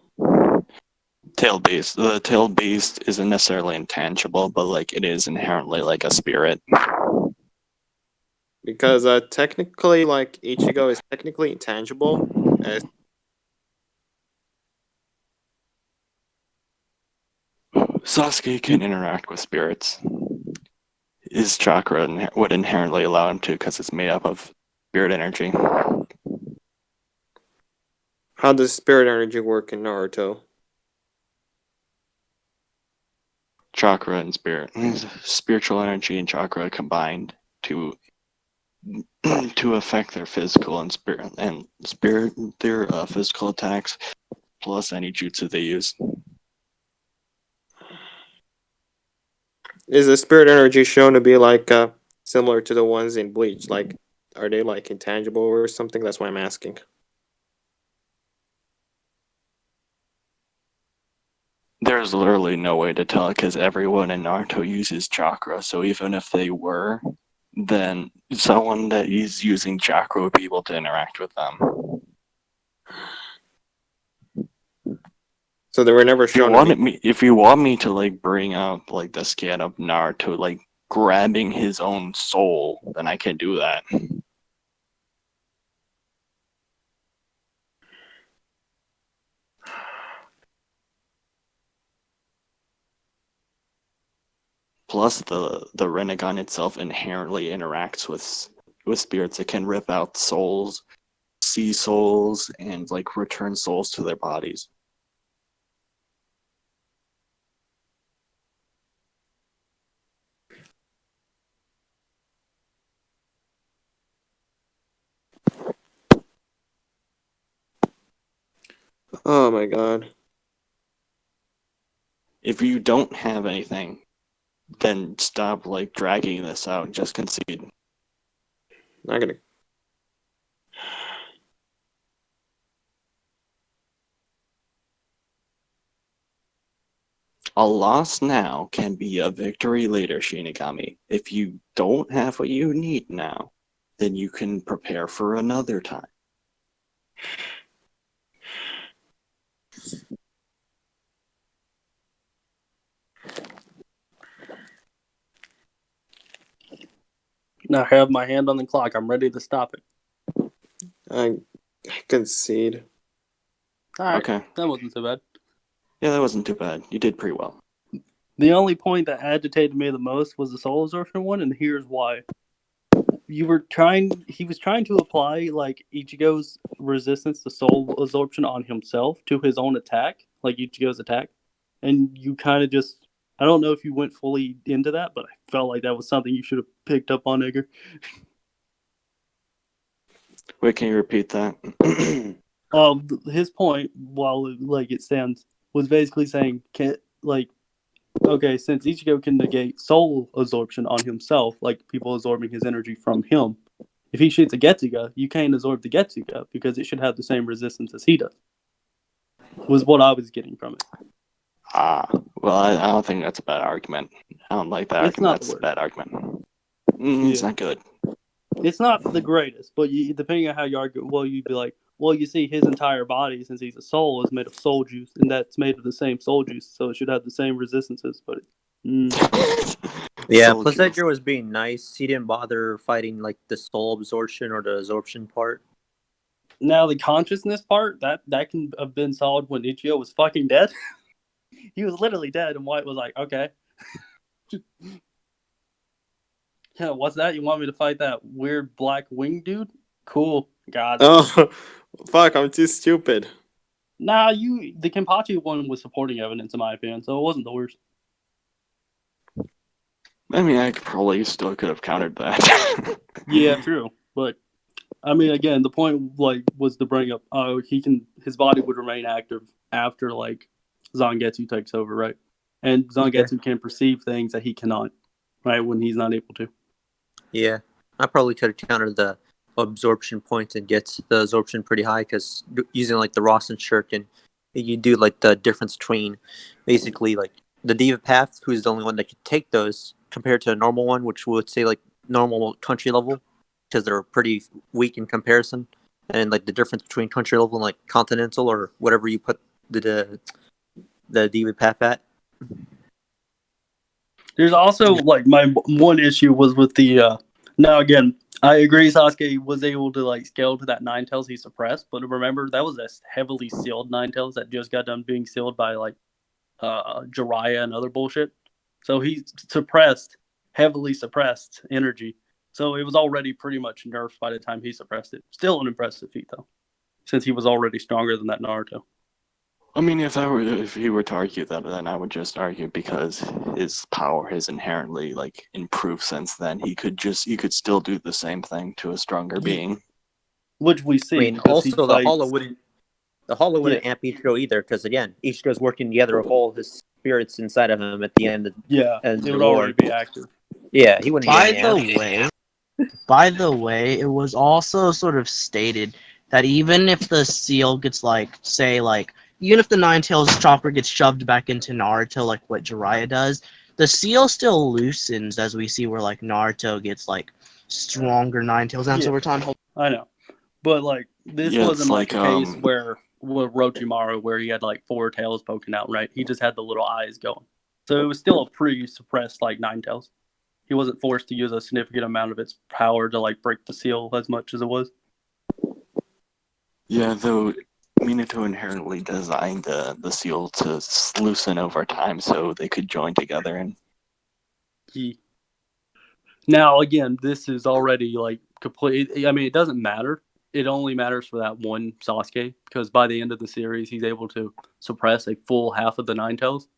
Tail beast. The tail beast isn't necessarily intangible, but like it is inherently like a spirit. Because technically, like Ichigo is technically intangible. As Sasuke can interact with spirits. His chakra would inherently allow him to, because it's made up of spirit energy. how does spirit energy work in Naruto? Chakra and spirit, spiritual energy and chakra combined to affect their physical and spirit their physical attacks, plus any jutsu they use. Is the spirit energy shown to be like similar to the ones in Bleach? Like, are they like intangible or something? That's why I'm asking. There's literally no way to tell because everyone in Naruto uses chakra. So even if they were, then someone that is using chakra would be able to interact with them. So they were never shown. If you want me to like bring out like the scan of Naruto like grabbing his own soul, then I can do that. Plus, the Rinnegan itself inherently interacts with spirits. It can rip out souls, see souls, and like return souls to their bodies. Oh my god. If you don't have anything, then stop like dragging this out and just concede. Not gonna. A loss now can be a victory later, Shinigami. If you don't have what you need now, then you can prepare for another time. I have my hand on the clock. I'm ready to stop it. I concede. All right, Okay. that wasn't so bad. Yeah, that wasn't too bad. You did pretty well. The only point that agitated me the most was the soul absorption one, and here's why. He was trying to apply like Ichigo's resistance to soul absorption on himself to his own attack, like Ichigo's attack. And you kind of just, I don't know if you went fully into that, but I felt like that was something you should have picked up on, Edgar. Wait, can you repeat that? His point, while like it stands, was basically saying, okay, since Ichigo can negate soul absorption on himself, like people absorbing his energy from him, if he shoots a Getsuga, you can't absorb the Getsuga because it should have the same resistance as he does. Was what I was getting from it. Well, I don't think that's a bad argument. I don't like that It's argument. not That's the a bad argument. It's not good. It's not the greatest, but depending on how you argue, well, you'd be like, well, you see, his entire body, since he's a soul, is made of soul juice, and that's made of the same soul juice, so it should have the same resistances. But Yeah, Soul plus juice. Edgar was being nice. He didn't bother fighting like the soul absorption or the absorption part. now the consciousness part, that can have been solved when Ichigo was fucking dead. He was literally dead, and White was like, okay. Yeah, what's that? You want me to fight that weird black wing dude? Cool. God. Oh, fuck! I'm too stupid. Nah, the Kenpachi one was supporting evidence, in my opinion, so it wasn't the worst. I mean, I probably still could have countered that. Yeah, true. But I mean, again, the point was to bring up, his body would remain active after Zangetsu takes over, right? And Zangetsu can perceive things that he cannot, right? When he's not able to. Yeah, I probably could have countered the absorption points and gets the absorption pretty high because using like the Ross and Shuriken, you do like the difference between basically like the Diva Path, who's the only one that could take those compared to a normal one, which would say like normal country level because they're pretty weak in comparison, and like the difference between country level and like continental or whatever you put the Diva Path at. There's also my one issue was with the now again, I agree Sasuke was able to scale to that Nine Tails he suppressed, but remember that was a heavily sealed Nine Tails that just got done being sealed by Jiraiya and other bullshit. So he heavily suppressed energy. So it was already pretty much nerfed by the time he suppressed it. Still an impressive feat though, since he was already stronger than that Naruto. I mean, if he were to argue that, then I would just argue because his power has inherently improved since then. He could still do the same thing to a stronger being. Which we see. I mean, also the Hollow wouldn't amp Ichigo either, because again, Ichigo's working together with all his spirits inside of him at the end. It would already be active. Yeah, he wouldn't. By the way, it was also sort of stated that even if the seal gets even if the Nine Tails chopper gets shoved back into Naruto, like what Jiraiya does, the seal still loosens, as we see where Naruto gets stronger Nine Tails amps over time. I know, but this wasn't a case where with Orochimaru where he had 4 tails poking out, right? He just had the little eyes going, so it was still a pretty suppressed Nine Tails. He wasn't forced to use a significant amount of its power to break the seal as much as it was. Yeah, though Minato inherently designed the seal to loosen over time so they could join together and. Now again, this is already complete. I mean, it doesn't matter. It only matters for that one Sasuke because by the end of the series, he's able to suppress a full half of the Nine Tails,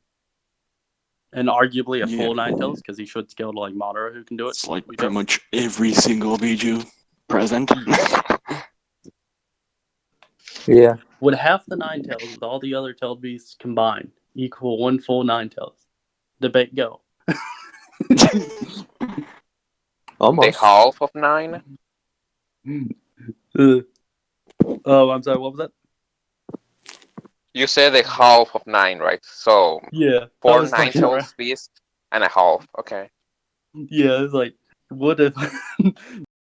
and arguably a full Nine Tails because he should scale to Madara, who can do it. It's pretty much every single Biju present. Yeah. Would half the Nine Tails with all the other tailed beasts combined equal one full Nine Tails? Debate go. The Almost. half of 9? Oh, I'm sorry, what was that? You said the half of 9, right? So yeah, 4 Nine Tails beasts and a half. Okay. Yeah, it's what if